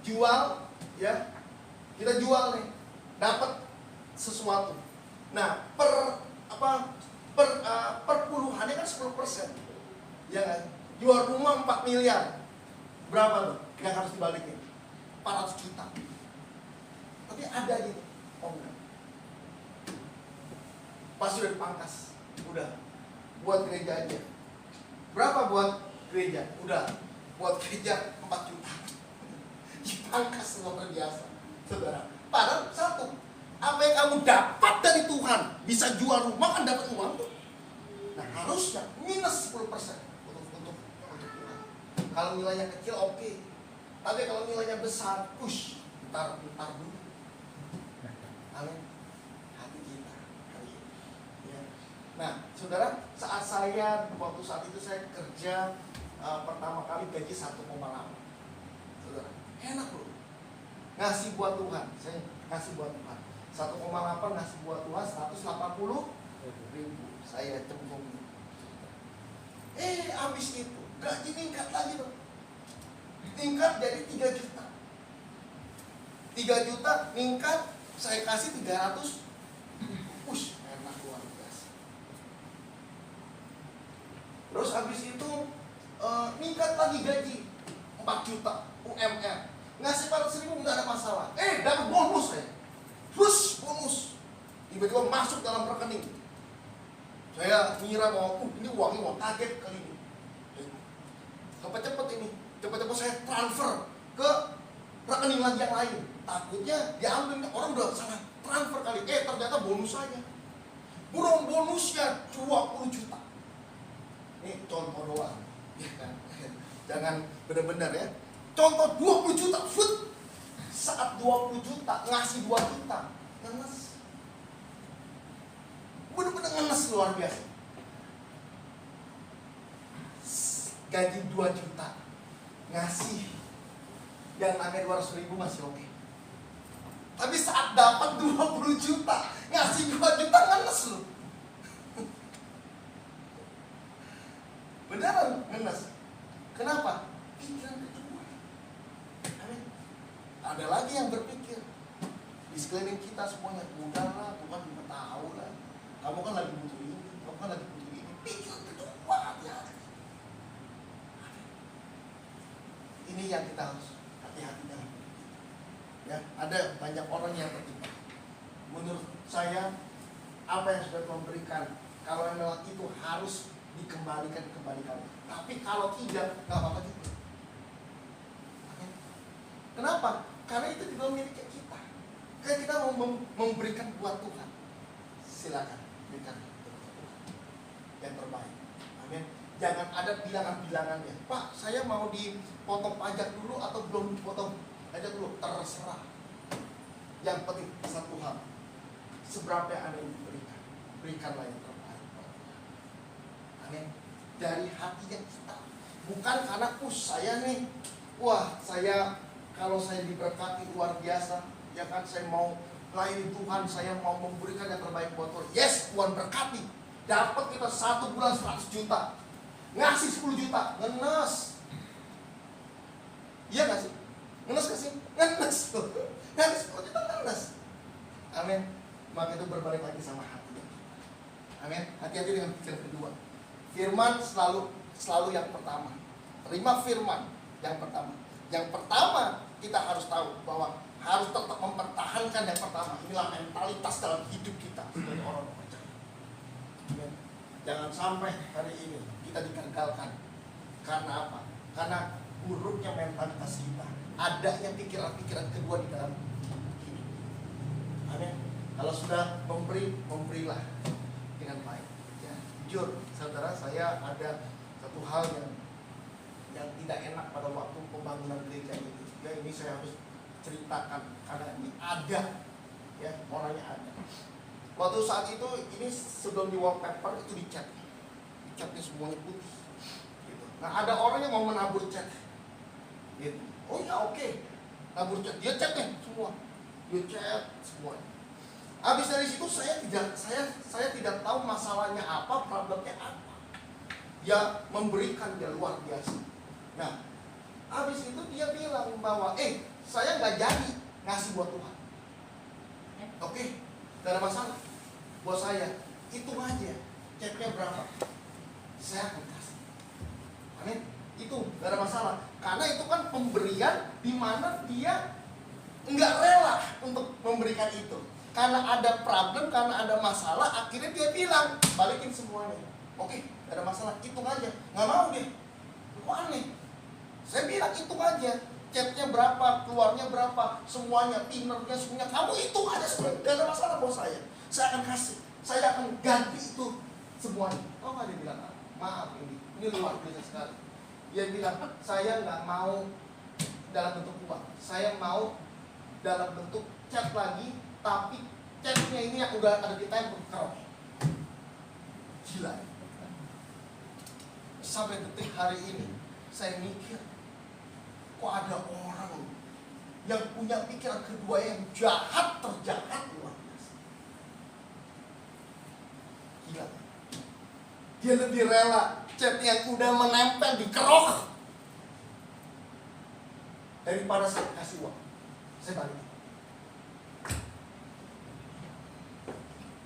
jual, ya, kita jual nih, dapat sesuatu. Nah, per puluhannya kan 10%, ya kan? Jual rumah 4 miliar, berapa tuh yang harus dibalikin? 400 juta. Tapi ada gitu. Oh enggak. Pas sudah dipangkas, udah buat gereja aja. Berapa buat gereja? Udah buat gereja 4 juta. Dipangkas luar biasa, saudara. Padahal satu, apa yang kamu dapat dari Tuhan, bisa jual rumah kan dapat uang tuh. Nah harusnya minus 10% untuk Tuhan. Kalau nilainya kecil oke. Tapi kalau nilainya besar, push, ntar dulu. Amin. Hati kita hari ini. Ya. Nah, saudara, waktu saat itu saya kerja pertama kali gaji 1,8. Saudara, enak loh. Ngasih buat Tuhan, saya ngasih buat Tuhan. 1,8 ngasih buat Tuhan 180.000. Saya cembung. Habis itu gaji meningkat lagi dong. Tingkat jadi 3 juta. 3 juta meningkat, saya kasih 300. Push, enak luar biasa. Terus habis itu meningkat lagi gaji 4 juta UMR. Ngasih 400.000 nggak ada masalah. Dapat bonus saya. Terus bonus. Tiba-tiba masuk dalam rekening. Saya ngira mau, ini uangnya mau kaget kali ini. Cepet-cepet ini. Cepet-cepet saya transfer ke rekening lagi yang lain. Takutnya diambil, orang udah salah transfer kali. Ternyata bonus saja. Burung bonusnya 20 juta. Ini contoh doang. Ya kan? Jangan benar-benar ya. Contoh 20 juta. Saat 20 juta ngasih 2 juta. Ngenes. Benar-benar ngenes luar biasa. Gaji 2 juta. Ngasih yang namanya 200.000 masih oke. Tapi saat dapat 20 juta ngasih 2 juta ngenes loh. Beneran ngenes. Kenapa? Pikiran kedua. Amin. Ada lagi yang berpikir di sekeliling kita semuanya, udahlah Tuhan juga tahu lah. Kamu kan lagi butuh ini, kamu kan lagi butuh ini. Pikiran kedua, hati-hati. Ini yang kita harus hati-hati dalam hidup. Ya, ada banyak orang yang terjebak. Menurut saya, apa yang sudah Tuhan berikan, kalau memang itu harus dikembalikan. Tapi kalau tidak, nggak apa-apa juga. Kenapa? Karena itu juga milik kita. Karena kita mau memberikan buat Tuhan. Silakan berikan yang terbaik. Amin. Jangan ada bilangan-bilangannya. Pak, saya mau dipotong pajak dulu atau belum dipotong pajak dulu. Terserah. Yang penting satu hal. Seberapa yang Anda diberikan, berikanlah yang terbaik. Amin. Dari hati yang kita. Bukan karena saya nih, saya kalau saya diberkati luar biasa, ya kan, saya mau melayani Tuhan, saya mau memberikan yang terbaik buat Tuhan. Yes, Tuhan berkati. Dapat kita 1 bulan 100 juta. Ngasih 10 juta, ngenes. Iya gak sih? Ngenes gak sih? Ngenes tuh. Ngenes 10 juta, ngenes. Amin. Maka itu berbalik lagi sama hati. Amin. Hati-hati dengan pikiran kedua. Firman selalu yang pertama. Terima firman yang pertama. Yang pertama kita harus tahu bahwa harus tetap mempertahankan yang pertama. Inilah mentalitas dalam hidup kita sebagai orang percaya. Amin. Jangan sampai hari ini kita digagalkan. Karena apa? Karena buruknya mentalitas kita. Ada yang pikiran-pikiran kedua di dalam hidup. Amin. Kalau sudah memberilah dengan baik. Ya, jujur, saudara, saya ada satu hal yang tidak enak pada waktu pembangunan gereja ini. Ya, ini saya harus ceritakan karena ini ada, ya, orangnya ada. Waktu saat itu, ini sebelum di wallpaper itu dicat. Catnya semuanya putih. Gitu. Nah, ada orang yang mau menabur cat. Gitu. Oh ya, oke. Nabur cat, dia catnya semua. Dia cat semua. Habis dari situ saya tidak tahu masalahnya apa, problemnya apa. Dia memberikan, dia luar biasa. Nah, habis itu dia bilang bahwa saya nggak jadi ngasih buat Tuhan. Oke, nggak ada masalah. Buat saya, hitung aja ceknya berapa, saya akan kasih. Amin. Itu nggak ada masalah. Karena itu kan pemberian di mana dia nggak rela untuk memberikan itu. Karena ada problem, karena ada masalah, akhirnya dia bilang, balikin semuanya. Oke, gak ada masalah, hitung aja. Nggak mau dia. Kok aneh? Saya bilang hitung aja. Chatnya berapa, keluarnya berapa, semuanya, pinnernya, semuanya. Kamu hitung aja semuanya. Gak ada masalah buat saya. Saya akan kasih. Saya akan ganti itu semuanya. Oh, dia bilang, maaf ini luar biasa sekali. Dia bilang, saya nggak mau dalam bentuk uang. Saya mau dalam bentuk chat lagi, tapi chatnya ini yang udah ada di template kerok. Gila. Sampai detik hari ini, saya mikir, kok ada orang yang punya pikiran kedua yang jahat, terjahat luar biasa. Gila. Dia lebih rela chat yang udah menempel di kerok daripada saya kasih uang. Saya balik.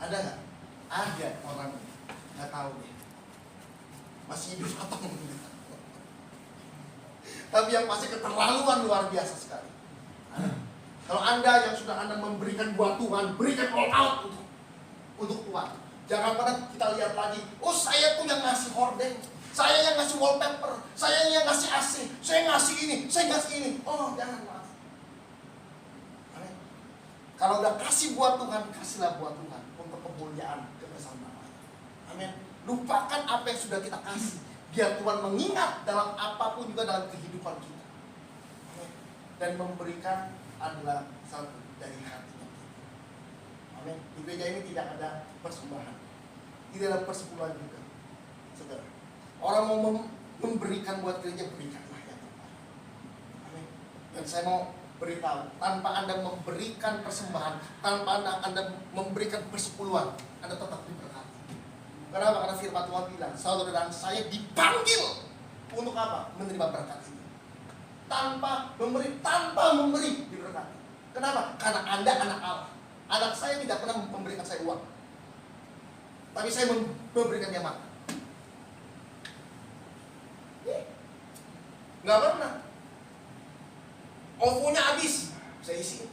Ada nggak? Ada orang nggak tahu deh. Masih hidup atau enggak? Tapi yang pasti keterlaluan luar biasa sekali. Kalau Anda yang sudah Anda memberikan buat Tuhan, berikan all out untuk Tuhan. Jangan pernah kita lihat lagi, oh saya tuh yang ngasih hordeng, saya yang ngasih wallpaper, saya yang ngasih AC, saya ngasih ini, saya ngasih ini. Oh jangan, maaf. Amin. Kalau udah kasih buat Tuhan, kasihlah buat Tuhan untuk kemuliaan kebersamaan. Amin. Lupakan apa yang sudah kita kasih. Biar Tuhan mengingat dalam apapun juga dalam kehidupan kita. Amin. Dan memberikan adalah satu dari hatinya. Amin. Di gereja ini tidak ada persembahan. Tidak ada persepuluhan juga. Saudara. Orang mau memberikan buat gereja, berikanlah yang terbaik. Amin. Dan saya mau beritahu, tanpa Anda memberikan persembahan, tanpa Anda memberikan persepuluhan, Anda tetap diberkati. Kenapa? Karena firman Tuhan bilang, saudara dan saya dipanggil untuk apa? Menerima berkat ini. Tanpa memberi diberkati. Kenapa? Karena Anda anak Allah. Anak saya tidak pernah memberikan saya uang, tapi saya memberikan dia makan. Nggak pernah. OVO-nya habis, saya isi.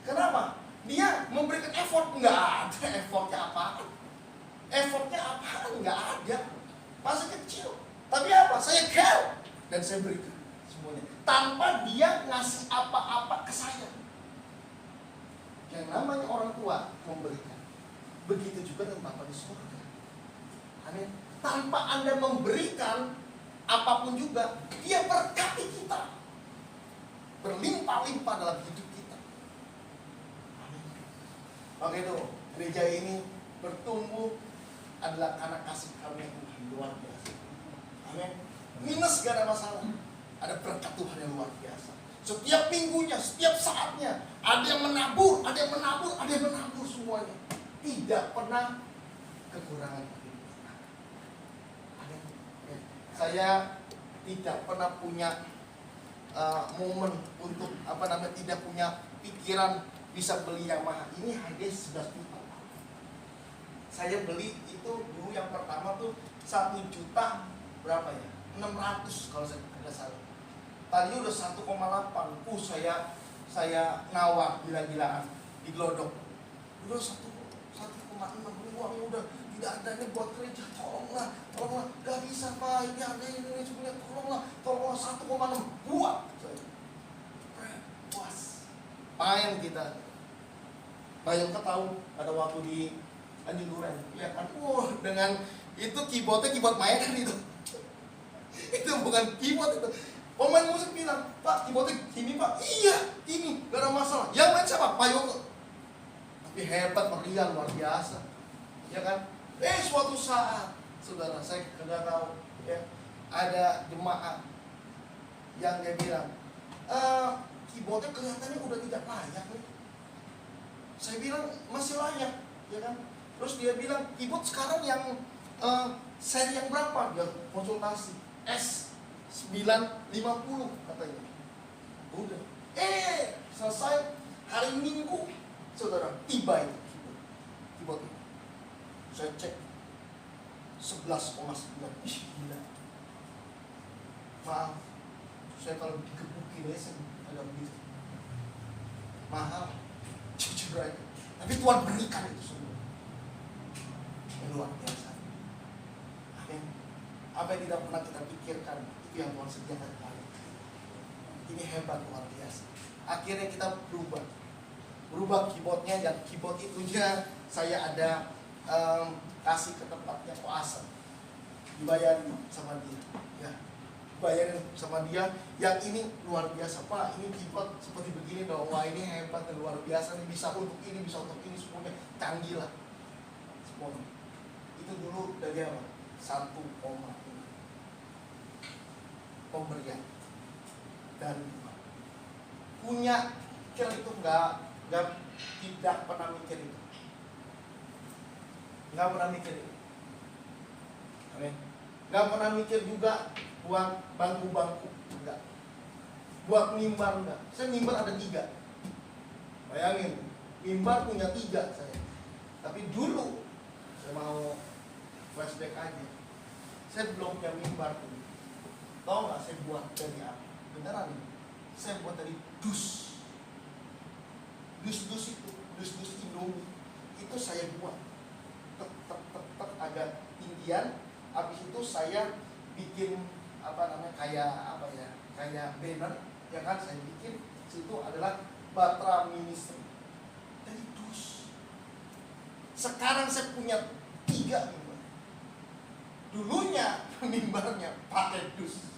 Kenapa? Dia memberikan effort. Nggak ada effortnya apaan. Effortnya apaan? Nggak ada. Masih kecil. Tapi apa? Saya care. Dan saya berikan semuanya. Tanpa dia ngasih apa-apa ke saya. Yang namanya orang tua memberikan. Begitu juga dengan Bapa di surga. Amin. Tanpa Anda memberikan apapun juga, dia berkati kita. Berlimpah-limpah dalam hidup kita. Amin. Maka itu, gereja ini bertumbuh adalah karena kasih karunia Tuhan luar biasa. Amin. Minus gak ada masalah. Ada berkat Tuhan yang luar biasa. Setiap minggunya, setiap saatnya, ada yang menabur, ada yang menabur, ada yang menabur semuanya. Tidak pernah kekurangan. Amin. Saya tidak pernah punya momen untuk tidak punya pikiran bisa beli yang mahal. Ini harga 11 juta. Saya beli itu dulu yang pertama tuh 1 juta berapa ya? 600 kalau saya tidak salah. Tadinya udah 1,8. Saya nawar gila-gilaan di Glodok. Udah 1,6. Uangnya udah tidak ada, ini buat gereja. Tolonglah. Gak bisa Pak, ini ada ini semuanya. Tolonglah 1,6 buat. Puas. Main kita. Bayang tahu ada waktu di Tanjung Duren, ya kan? Dengan itu keyboardnya keyboard mainan itu. Itu bukan keyboard itu. Pemain musik bilang, Pak, keyboardnya ini Pak. Iya, ini gak ada masalah. Yang main siapa? Pak Yogo. Tapi hebat, meriah, luar biasa, ya kan? Suatu saat, saudara, saya nggak tahu, ya, ada jemaat yang dia bilang, keyboardnya kelihatannya udah tidak layak nih. Saya bilang masih layak, ya kan? Terus dia bilang keyboard sekarang yang seri yang berapa? Dia konsultasi S950 katanya. Udah. Selesai hari Minggu, saudara, tiba itu keyboard itu. Saya cek 11,9. Gila. Maaf, saya kalau dikebukin ya saya agak begitu. mahal, jujur aja. Tapi Tuhan berikan itu semua. Yang luar biasa. Amin. Apa yang tidak pernah kita pikirkan, itu yang Tuhan sediakan kali. Ini hebat, luar biasa. Akhirnya kita berubah keyboardnya, dan keyboard itunya saya ada kasih ke tempatnya koasa, dibayarin sama dia, ya, bayarin sama dia. Yang ini luar biasa Pak, ini keyboard seperti begini dong, wah ini hebat, luar biasa nih, bisa untuk ini, bisa untuk ini, semuanya canggih lah semuanya. Itu dulu dari apa? 1,5 pemberian. Dan punya pikir itu tidak pernah mikir itu, nggak pernah mikir itu. Amin. Nggak pernah mikir juga buat bangku-bangku, enggak. Buat mimbar enggak. Saya mimbar ada 3. Bayangin, mimbar punya 3 saya. Tapi dulu saya mau flashback aja, saya belum punya mimbar dulu. Tahu nggak saya buat dari apa? Beneran ini. Saya buat dari dus Indomie itu saya buat tek agak tinggian. Habis itu saya bikin kayak banner, ya kan, saya bikin situ adalah Batra Ministry dari dus. Sekarang saya punya 3 mimbar. Dulunya mimbarnya pakai dus.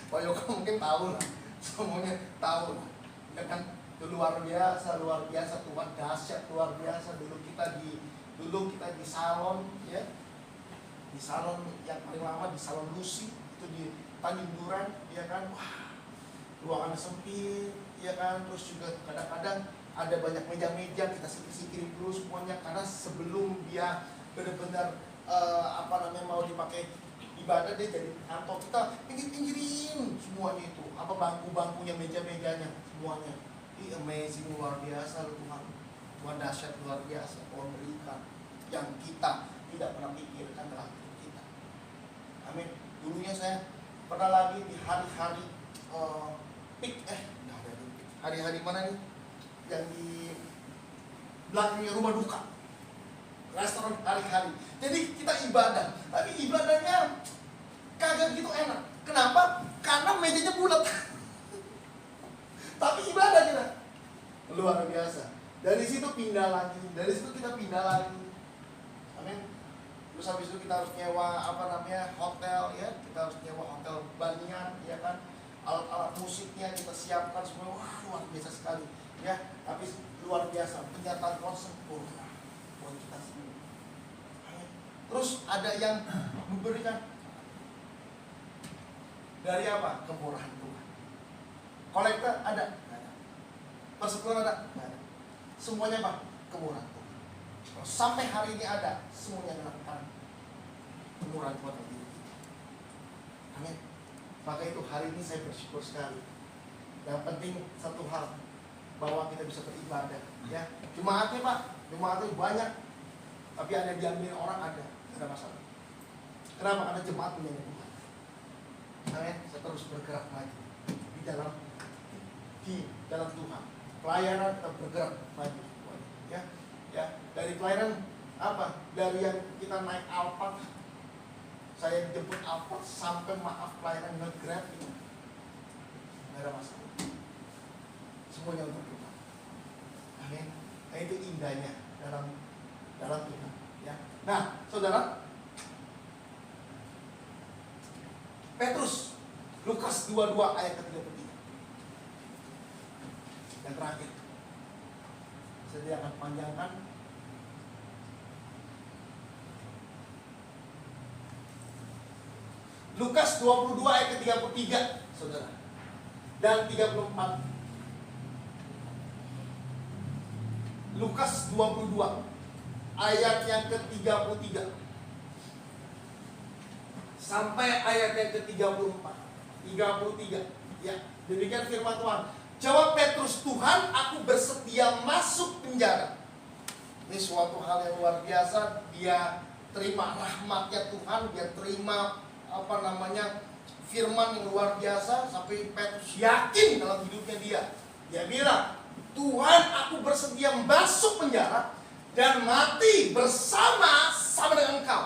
Pak Yoko mungkin tahu lah, semuanya tahu lah, ya kan. Luar biasa Tuhan, dahsyat, luar biasa. Dulu kita di salon, ya, di salon yang paling lama di salon Lucy itu di Tanjung, ya kan. Wah, ruangan sempit, ya kan. Terus juga kadang-kadang ada banyak meja-meja, kita singkirin dulu semuanya, karena sebelum dia benar-benar mau dipakai ibadah, dia jadi kantor, kita pinggirin semuanya itu, bangku-bangkunya, meja-mejanya, semuanya. Ini amazing, luar biasa Tuhan. Tuhan dahsyat, luar biasa. Tuhan berikan yang kita tidak pernah pikirkan dalam hidup kita. Amin. Dulunya saya pernah lagi di hari-hari hari-hari mana nih? Yang di belakangnya rumah duka, restoran hari-hari. Jadi kita ibadah, tapi ibadahnya kagak gitu enak. Kenapa? Karena mejanya bulat. Tapi ibadah kita luar biasa. Dari situ pindah lagi, dari situ kita pindah lagi. Amin. Terus habis itu kita harus nyewa hotel, ya. Kita harus nyewa hotel Banian, ya kan. Alat-alat musiknya kita siapkan semua. Wah, luar biasa sekali, ya. Tapi luar biasa, penyertaan Tuhan sempurna buat kita semua. Amin. Terus ada yang memberikan dari apa? Kemurahan Tuhan. Kolektor ada? Nggak ada. Persekutuan ada? Nggak ada. Semuanya apa? Kemurahan Tuhan. Kalau sampai hari ini ada, semuanya adalah kemurahan Tuhan bagi kita. Amin. Maka itu hari ini saya bersyukur sekali. Yang penting satu hal, bahwa kita bisa beribadah, ya. Jemaatnya Pak, jemaatnya banyak, tapi ada diambil orang, ada masalah. Kenapa? Karena jemaat punya Tuhan. Amin. Saya terus bergerak lagi di dalam Tuhan. Pelayanan kita bergerak maju, ya. Dari pelayanan dari yang kita naik Alphard, saya jemput Alphard sampai pelayanan nge-grab ini, nggak ada masalah. Semuanya untuk Tuhan. Amin. Nah, itu indahnya dalam Tuhan, ya. Nah, saudara, Petrus, Lukas 22 ayat ke-33. Yang terakhir, saya akan panjangkan. Lukas 22 ayat ke-33, saudara, dan 34. Lukas 22 ayat yang ke-33 sampai ayat yang ke-34. 33, ya. Demikian firman Tuhan. Jawab Petrus, Tuhan, aku bersedia masuk penjara. Ini suatu hal yang luar biasa. Dia terima rahmatnya Tuhan, dia terima firman yang luar biasa sampai Petrus yakin dalam hidupnya dia. Dia bilang, Tuhan, aku bersedia masuk penjara dan mati bersama-sama dengan Engkau.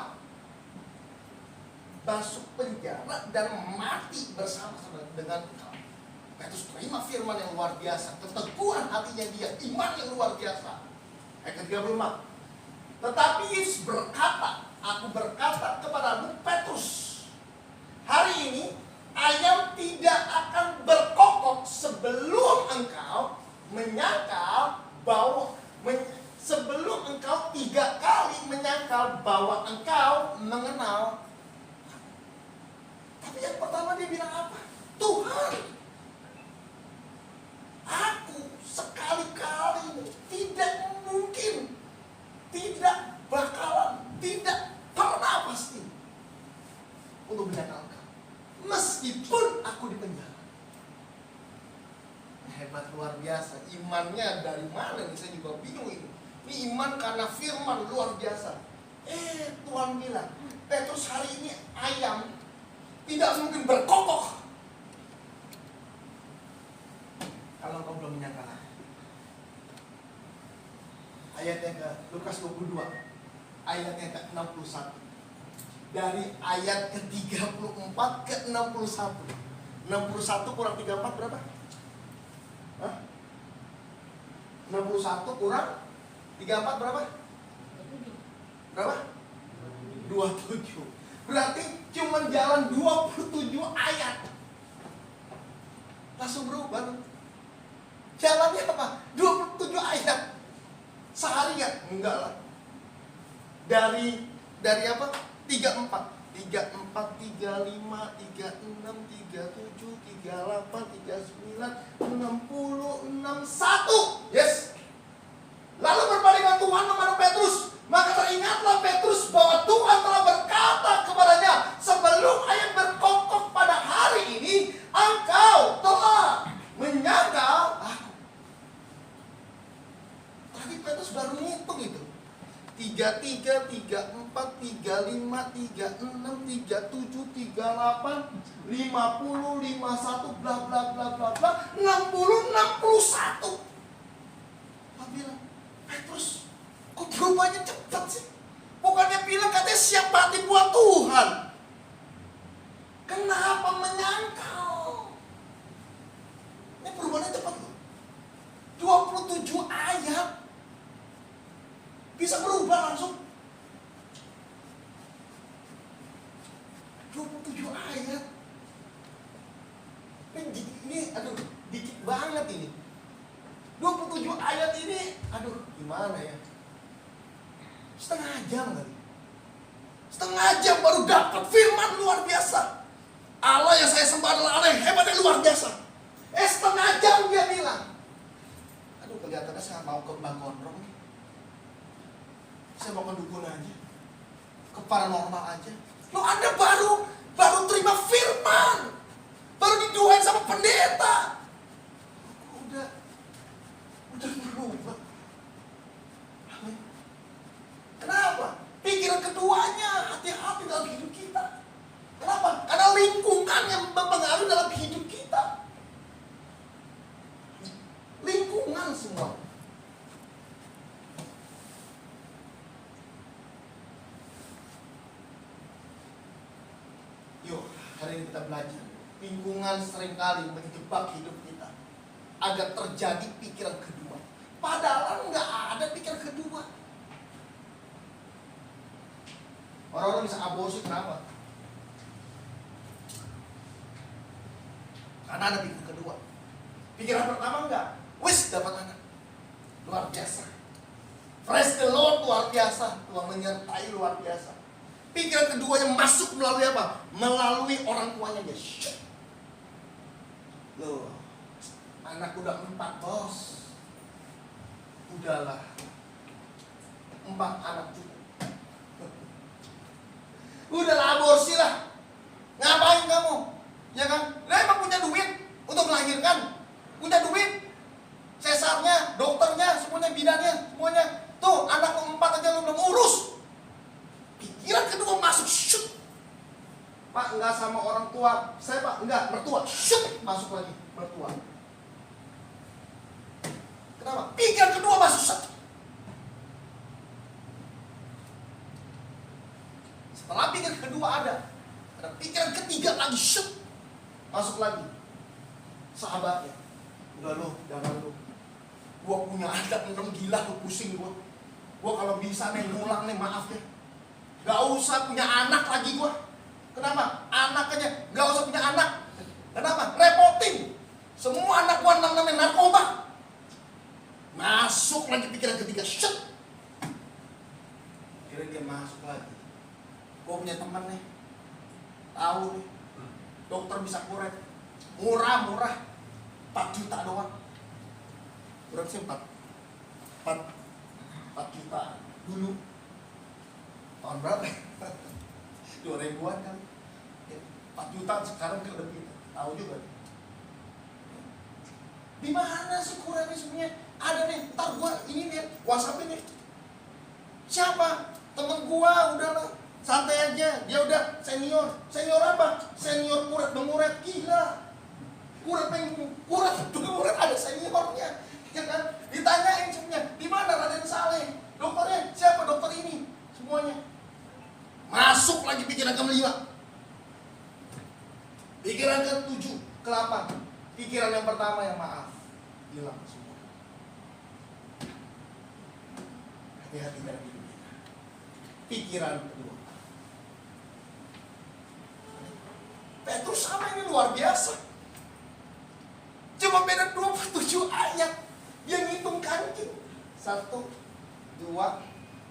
Masuk penjara dan mati bersama-sama dengan Engkau. Petrus terima firman yang luar biasa, keteguhan hatinya dia, iman yang luar biasa. Ayat ke-34. Tetapi Yesus berkata, aku berkata kepadamu Petrus, hari ini ayam tidak akan berkokok sebelum engkau menyangkal bahwa sebelum engkau 3 kali menyangkal bahwa engkau mengenal. Tapi yang pertama dia bilang apa? Tuhan, aku sekali-kali tidak mungkin, tidak bakalan, tidak pernah pasti untuk menyangkal engkau. Meskipun aku di penjara. Hebat, luar biasa. Imannya dari mana nih? Saya juga bingung ini. Ini iman karena firman luar biasa. Tuhan bilang, Petrus, hari ini ayam tidak mungkin berkokok kalau kau belum menyangkal aku. Ayatnya ke Lukas 22, ayatnya ke 61. Dari ayat ke-34 ke 61. 61 kurang 34 berapa? Hah? 61 kurang 34 berapa? Berapa? 27. Berarti cuma jalan 27 ayat. Langsung berubah. Jalannya apa? 27 ayat. Seharian? Enggak lah. Dari apa? 34, 34, 35, 36, 37, 38, 39, 60, 61. Yes. Lalu berbandingan Tuhan kepada Petrus, maka teringatlah Petrus bahwa Tuhan telah berkata kepadanya, sebelum ayam berkokok pada hari ini, engkau telah menyangkal aku. Tadi Petrus baru ngitung itu. 33, 34, 35, 36, 37, 38, 50, 51, bla bla bla bla bla, 60, 61. Dia bilang, Petrus, kok berubahnya cepat sih? Bukannya bilang katanya siap mati buat Tuhan. Kenapa menyangkal? Ini perubahannya cepat loh. 27 ayat bisa berubah langsung. 27 ayat. Ini aduh, dikit banget ini. 27 ayat ini, aduh, gimana ya? Setengah jam kali. Setengah jam baru dapat firman luar biasa. Allah yang saya sembah adalah Allah yang hebat dan luar biasa. Setengah jam dia bilang. Aduh, kelihatannya saya mau ke Mbak Gondrong nih. Saya mau ke dukun aja, ke paranormal aja. Loh, Anda baru terima firman, baru didoain sama pendeta, udah berubah. Kenapa? Pikiran keduanya hati-hati dalam hidup kita. Kenapa? Karena lingkungan yang mempengaruhi dalam hidup kita. Lingkungan semua. Yuk, hari ini kita belajar. Lingkungan seringkali menjebak hidup kita agar terjadi pikiran kedua. Padahal nggak ada pikiran kedua. Orang-orang bisa aborsi kenapa? Karena ada pikiran kedua. Pikiran pertama enggak, wis dapat anak, luar biasa. Praise the Lord, luar biasa. Tuhan menyertai luar biasa. Pikiran kedua yang masuk melalui apa? Melalui orang tuanya dia. Loh, anak udah 4 bos. Udahlah, 4 anak cukup. Udahlah, aborsi lah. Ngapain kamu? Ya kan? Nah, emang punya duit untuk melahirkan? Punya duit? Sesarnya, dokternya, semuanya, bidannya, semuanya. Tuh, anak lu 4 aja lu belum urus. Pikiran kedua masuk, shoot. Pak enggak sama orang tua. Saya Pak enggak, mertua. Syuk, masuk lagi, mertua. Kenapa? Pikiran kedua masuk set. Setelah pikiran kedua ada pikiran ketiga lagi syuk, masuk lagi. Sahabatnya, udah lo, jangan lo. Gua punya anak 6 gila, lu pusing gua. Gua kalau bisa nih ngulang nih, maaf ya. Gak usah punya anak lagi gua. Kenapa? Anak aja, gak usah punya anak. Kenapa? Repotin. Semua anak gua namanya narkoba. Masuk lagi pikiran ketiga, syuk. Kira dia masuk lagi. Gua punya teman nih, tahu nih, dokter bisa kuret, murah, 4 juta doang. Berapa sih 4 juta dulu. Tahun berapa? 2000-an kan. 4 juta sekarang kan lebih. Tahu juga. Di mana sih kuretnya sebenarnya? Ada nih, ntar gua ini nih, WhatsApp ini. Siapa? Temen gua, udahlah. Santai aja, dia udah senior. Senior apa? Senior kuret menguret, gila. Kuret ada seniornya. Ya kan? Ditanyain semuanya, di mana Raden Saleh? Dokternya siapa? Dokter ini. Semuanya. Masuk lagi pikiran ke-5. Pikiran ke-7, ke-8. Pikiran yang pertama yang maaf, hilang semua. Hati-hati dalam hidup kita. Pikiran kedua. Petrus sama ini luar biasa. Cuma beda 27 ayat. Dia ngitung kancing. 1, 2,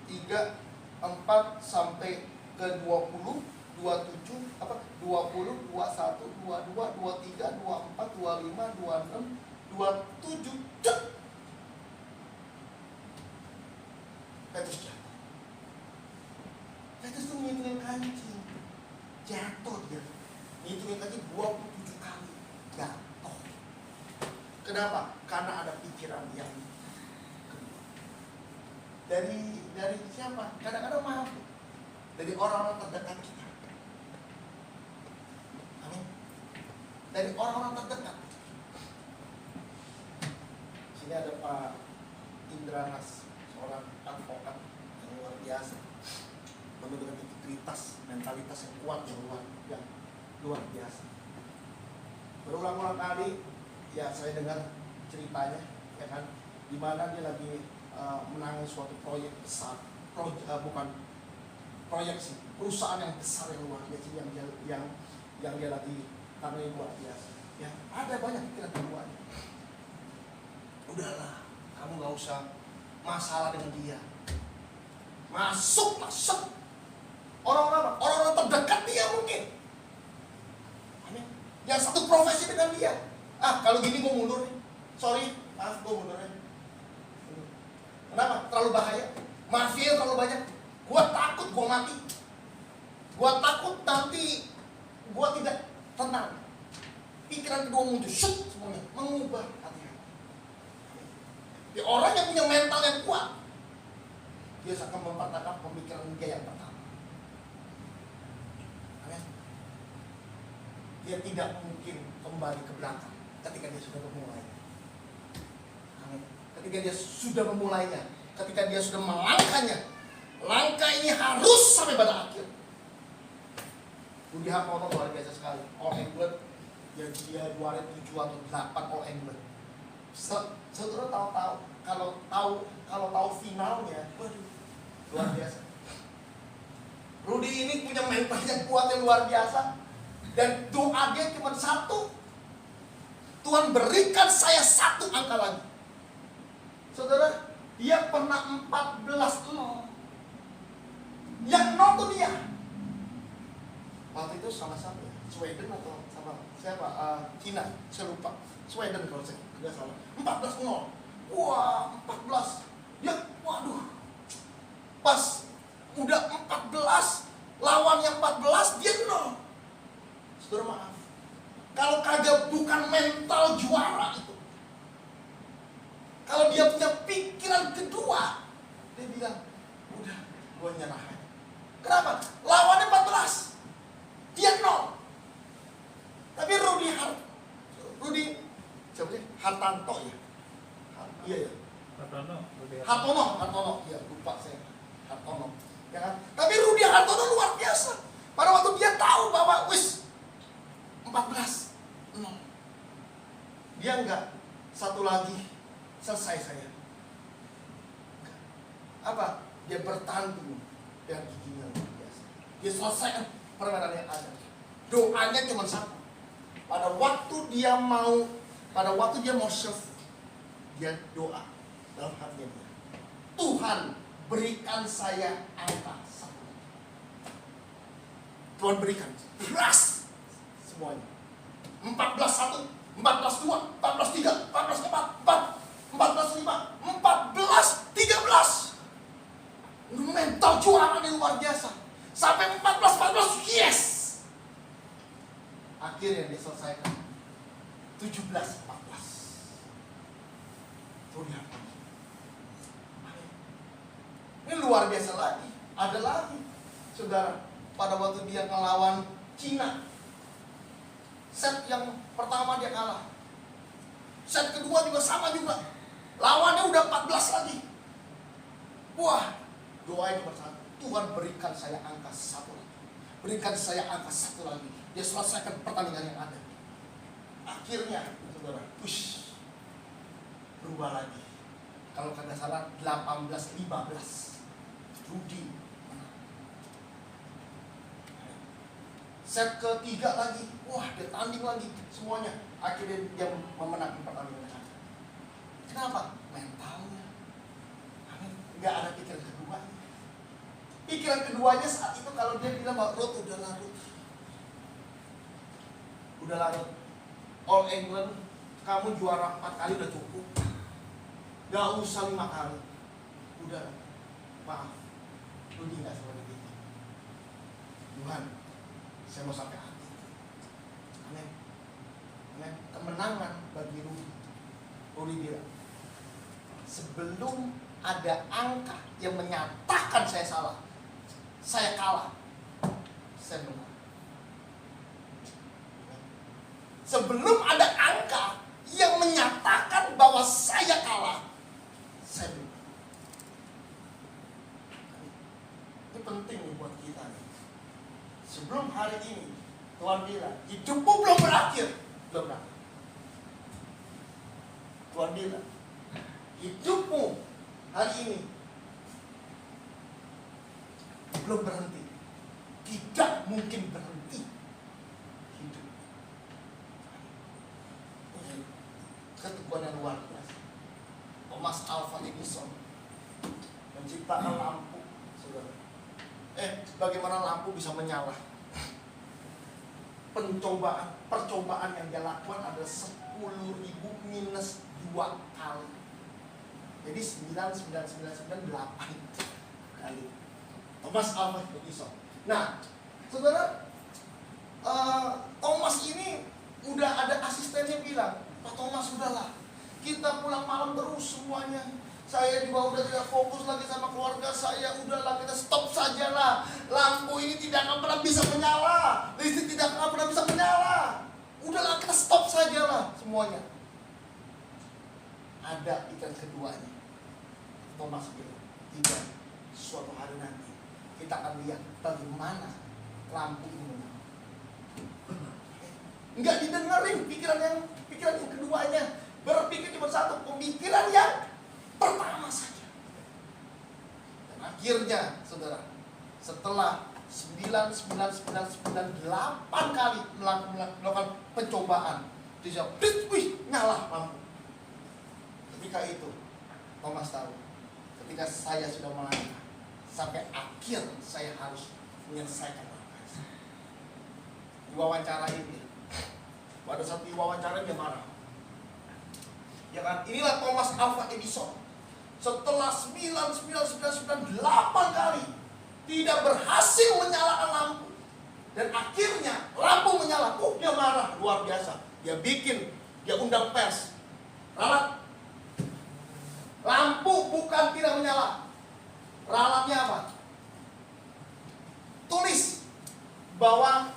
3, 4 sampai ke 20, 27, 20, 21, 22, 23, 24, 25, 26, 27. Cek. Petrus jatuh. Petrus tuh ngitungin kancing. Jatuh dia. Ngitungin kancing 27 kali. Jatuh. Kenapa? Karena ada pikiran yang kedua. Dari siapa? Kadang-kadang maaf. Dari orang-orang terdekat kita. Amin. Dari orang-orang terdekat. Sini ada Pak Indranas, seorang advokat yang luar biasa, menunjukkan integritas, mentalitas yang kuat, yang luar biasa. Berulang-ulang kali, ya saya dengar ceritanya, ya kan, di mana dia lagi menangani suatu proyek besar, proyek sih, perusahaan yang besar yang luar biasa, yang dia lagi tangani luar biasa. Ya, ada banyak pikiran keduanya. Udahlah, kamu gak usah masalah dengan dia. Masuk. Orang-orang terdekat dia mungkin. Amin. Yang satu profesi dengan dia. Kalau gini gue mundur nih. Sorry, maaf gue mundur nih. Kenapa? Terlalu bahaya. Mafia terlalu banyak. Gue takut gue mati. Gue takut nanti gue tidak tenang. Pikiran kedua muncul, semuanya mengubah hati-hati. Ya, orang yang punya mental yang kuat, dia akan mempertahankan pemikiran dia yang pertama. Amin. Dia tidak mungkin kembali ke belakang ketika dia sudah memulainya. Amin. Ketika dia sudah memulainya, ketika dia sudah melangkahnya, langkah ini harus sampai pada akhir. Budi Hartono luar biasa sekali. All England, dia juara 7 atau 8 All England. Saudara tahu kalau finalnya, waduh, luar biasa. Rudy ini punya mental yang kuat yang luar biasa, dan doa dia cuma satu. Tuhan berikan saya 1 angka lagi. Saudara, dia pernah 14-0. Yang 0 tuh dia. Waktu itu sama Sweden atau sama siapa? Cina, saya lupa. Sweden kalau saya tidak salah. 14-0. Wah, 14. Ya, waduh. Pas udah 14, lawan yang 14 dia 0. Saudara maaf. Kalau kagak bukan mental juara itu. Kalau dia punya pikiran kedua, dia bilang, udah, gue nyerah. Kenapa? Lawannya 14. Dia nol. Tapi siapa sih? Hartanto ya? Iya ya. Hartono, ya lupa saya. Hartono, ya kan? Tapi Rudi Hartono luar biasa. Pada waktu dia tahu bahwa 14, nol. Dia enggak satu lagi selesai saya. Apa? Dia bertanding dan giginya luar biasa. Dia selesaikan permainan yang ada. Doanya cuma satu. Pada waktu dia mau serve, dia doa dalam hatinya dia. Tuhan, berikan saya angka 1. Tuhan berikan. Beras semuanya. 14-1, 14-2, 14-3, 14-4, 14-5, 14-13. Mental juara yang luar biasa. Sampai 14-14, yes. Akhirnya dia selesaikan 17-14. Lihat. Ini luar biasa lagi. Ada lagi, saudara. Pada waktu dia ngelawan Cina, set yang pertama dia kalah. Set kedua juga sama juga. Lawannya udah 14 lagi. Wah, doanya cuma satu. Tuhan berikan saya angka 1 lagi. Berikan saya angka 1 lagi. Dia selesaikan pertandingan yang ada. Akhirnya, saudara, berubah lagi. Kalau kata salah 18-15. Rudi menang. Set ketiga lagi. Wah, dia tanding lagi semuanya. Akhirnya dia memenangkan pertandingan yang ada. Kenapa? Mentalnya. Nggak ada pikiran keduanya. Pikiran keduanya saat itu kalau dia bilang bahwa Ruth udah larut. Udah larut. All England, kamu juara 4 kali udah cukup. Gak usah 5 kali. Udah, maaf. Rudi gak seperti itu. Tuhan, saya mau sampai akhir. Amin. Amin. Kemenangan bagi Rudi. Rudi bilang, sebelum ada angka yang menyatakan saya salah, saya kalah, saya menang. Sebelum ada angka yang menyatakan bahwa saya kalah, saya menang. Ini penting nih buat kita nih. Sebelum hari ini, Tuhan bilang, hidupmu belum berakhir. Belum berakhir. Tuhan bilang, hidupmu hari ini belum berhenti. Tidak mungkin berhenti. Hidup. Keteguhan yang luar biasa. Thomas Alva Edison menciptakan lampu, saudara. Bagaimana lampu bisa menyala? Percobaan yang dia lakukan adalah 10.000 minus 2 kali. Jadi 9,998 kali. Thomas Alva Edison. Nah, saudara, Thomas ini udah ada asistennya bilang, Pak Thomas, udahlah, kita pulang malam terus semuanya. Saya juga udah tidak fokus lagi sama keluarga saya. Udahlah, kita stop saja lah. Lampu ini tidak akan pernah bisa menyala. Listrik tidak akan pernah bisa menyala. Udahlah, kita stop saja lah semuanya. Ada ikan keduanya. Thomas bilang, tidak, suatu hari nanti kita akan lihat bagaimana lampu ini menyala. Enggak didengerin pikiran yang keduanya. Berpikir cuma satu, pemikiran yang pertama saja. Dan akhirnya, saudara, setelah 9,998 kali melakukan pencobaan, dia nyala lampu. Ketika itu, Thomas tahu, ketika saya sudah melangkah sampai akhir, saya harus menyelesaikan langkah saya. Diwawancara ini, pada saat diwawancara dia marah. Ya kan, inilah Thomas Alva Edison. Setelah 9,998 kali tidak berhasil menyalakan lampu, dan akhirnya lampu menyala. Dia marah luar biasa. Dia undang pers. Ralat, lampu bukan tidak menyala. Ralatnya apa? Tulis bahwa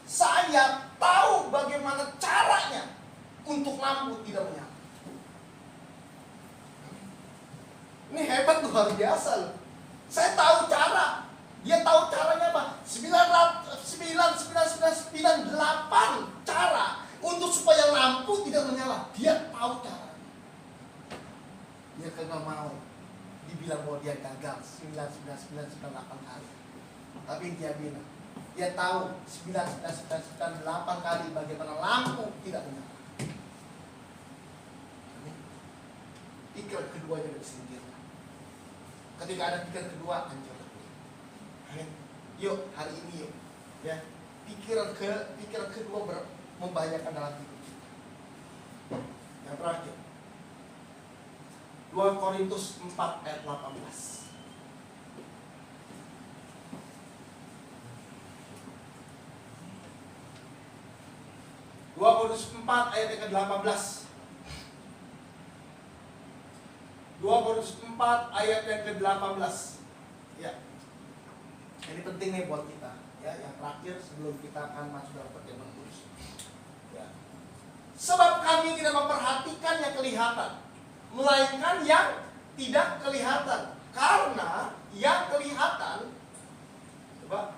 Saya tahu bagaimana caranya untuk lampu tidak menyala. Ini hebat, luar biasa loh. Saya tahu cara. Dia tahu caranya apa? 998 cara untuk supaya lampu tidak menyala. Dia tahu caranya. Dia kagak mau dibilang bahwa dia gagal 99998 kali. Tapi dia bilang, dia tahu 99998 kali bagaimana lampu tidak menyala. Pikiran keduanya disingkirkan. Ketika ada pikiran kedua, hancur. Amin. Yuk, hari ini yuk, ya, pikiran kedua membahayakan dalam hidup kita. Yang terakhir, 2 Korintus 4 ayat 18. 2 Korintus 4 ayat yang ke-18. 2 Korintus 4 ayat yang ke-18. Ya. Ini penting nih buat kita, ya, yang terakhir sebelum kita akan masuk dalam perjamuan kudus. Ya. Sebab kami tidak memperhatikan yang kelihatan, melainkan yang tidak kelihatan. Karena yang kelihatan, coba,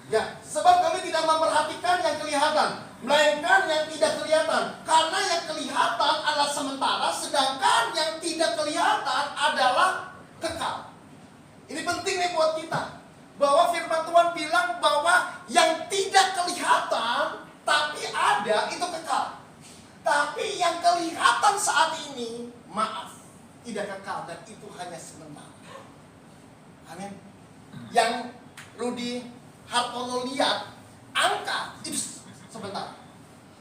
ya, sebab kami tidak memperhatikan yang kelihatan, melainkan yang tidak kelihatan. Karena yang kelihatan adalah sementara, sedangkan yang tidak kelihatan adalah kekal. Ini penting nih buat kita, bahwa firman Tuhan bilang bahwa yang tidak kelihatan tapi ada itu kekal. Tapi yang kelihatan saat ini, maaf, tidak kekal dan itu hanya sementara. Amin. Yang Rudy Hartono lihat angka itu sebentar,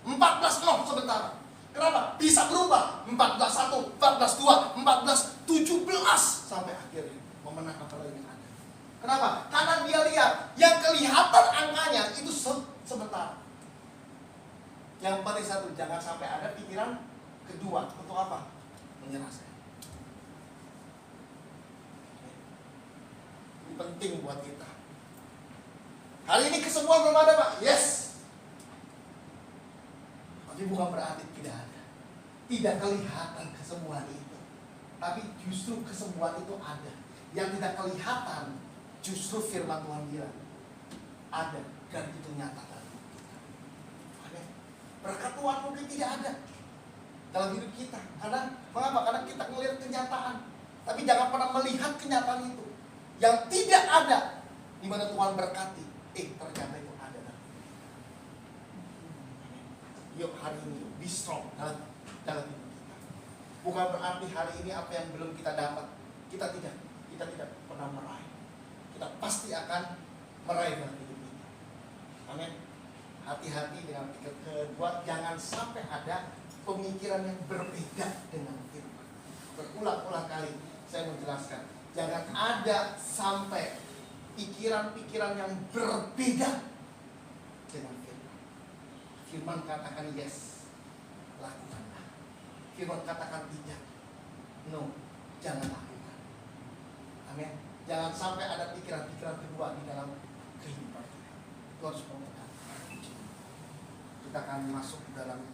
14-0 sebentar. Kenapa? Bisa berubah 14-1, 14-2, 14-17 sampai akhirnya memenangkan pertandingan ada. Kenapa? Karena dia lihat yang kelihatan angkanya itu sebentar. Yang paling satu, jangan sampai ada pikiran kedua untuk apa? Menyerah saya. Ini penting buat kita. Hari ini kesembuhan belum ada, Pak? Yes. Tapi bukan berarti tidak ada. Tidak kelihatan kesembuhan itu. Tapi justru kesembuhan itu ada. Yang tidak kelihatan justru firman Tuhan bilang ada dan itu nyata dalam hidup kita. Amin. Berkat Tuhan mungkin tidak ada dalam hidup kita. Karena mengapa? Karena kita melihat kenyataan. Tapi jangan pernah melihat kenyataan itu. Yang tidak ada di mana Tuhan berkati. Ternyata itu ada dalam hidup kita. Yuk hari ini be strong dalam hidup kita. Bukan berarti hari ini apa yang belum kita dapat kita tidak pernah meraih. Kita pasti akan meraih dalam hidup kita. Amin. Hati-hati dengan pikiran kedua, jangan sampai ada pemikiran yang berbeda dengan firman. Berulang-ulang kali saya menjelaskan, jangan ada sampai pikiran-pikiran yang berbeda dengan firman. Firman katakan yes, lakukanlah. Firman katakan tidak, no, jangan lakukan. Amin. Jangan sampai ada pikiran-pikiran kedua di dalam kehidupan kita. Itu harus memberkati. Kita akan masuk dalam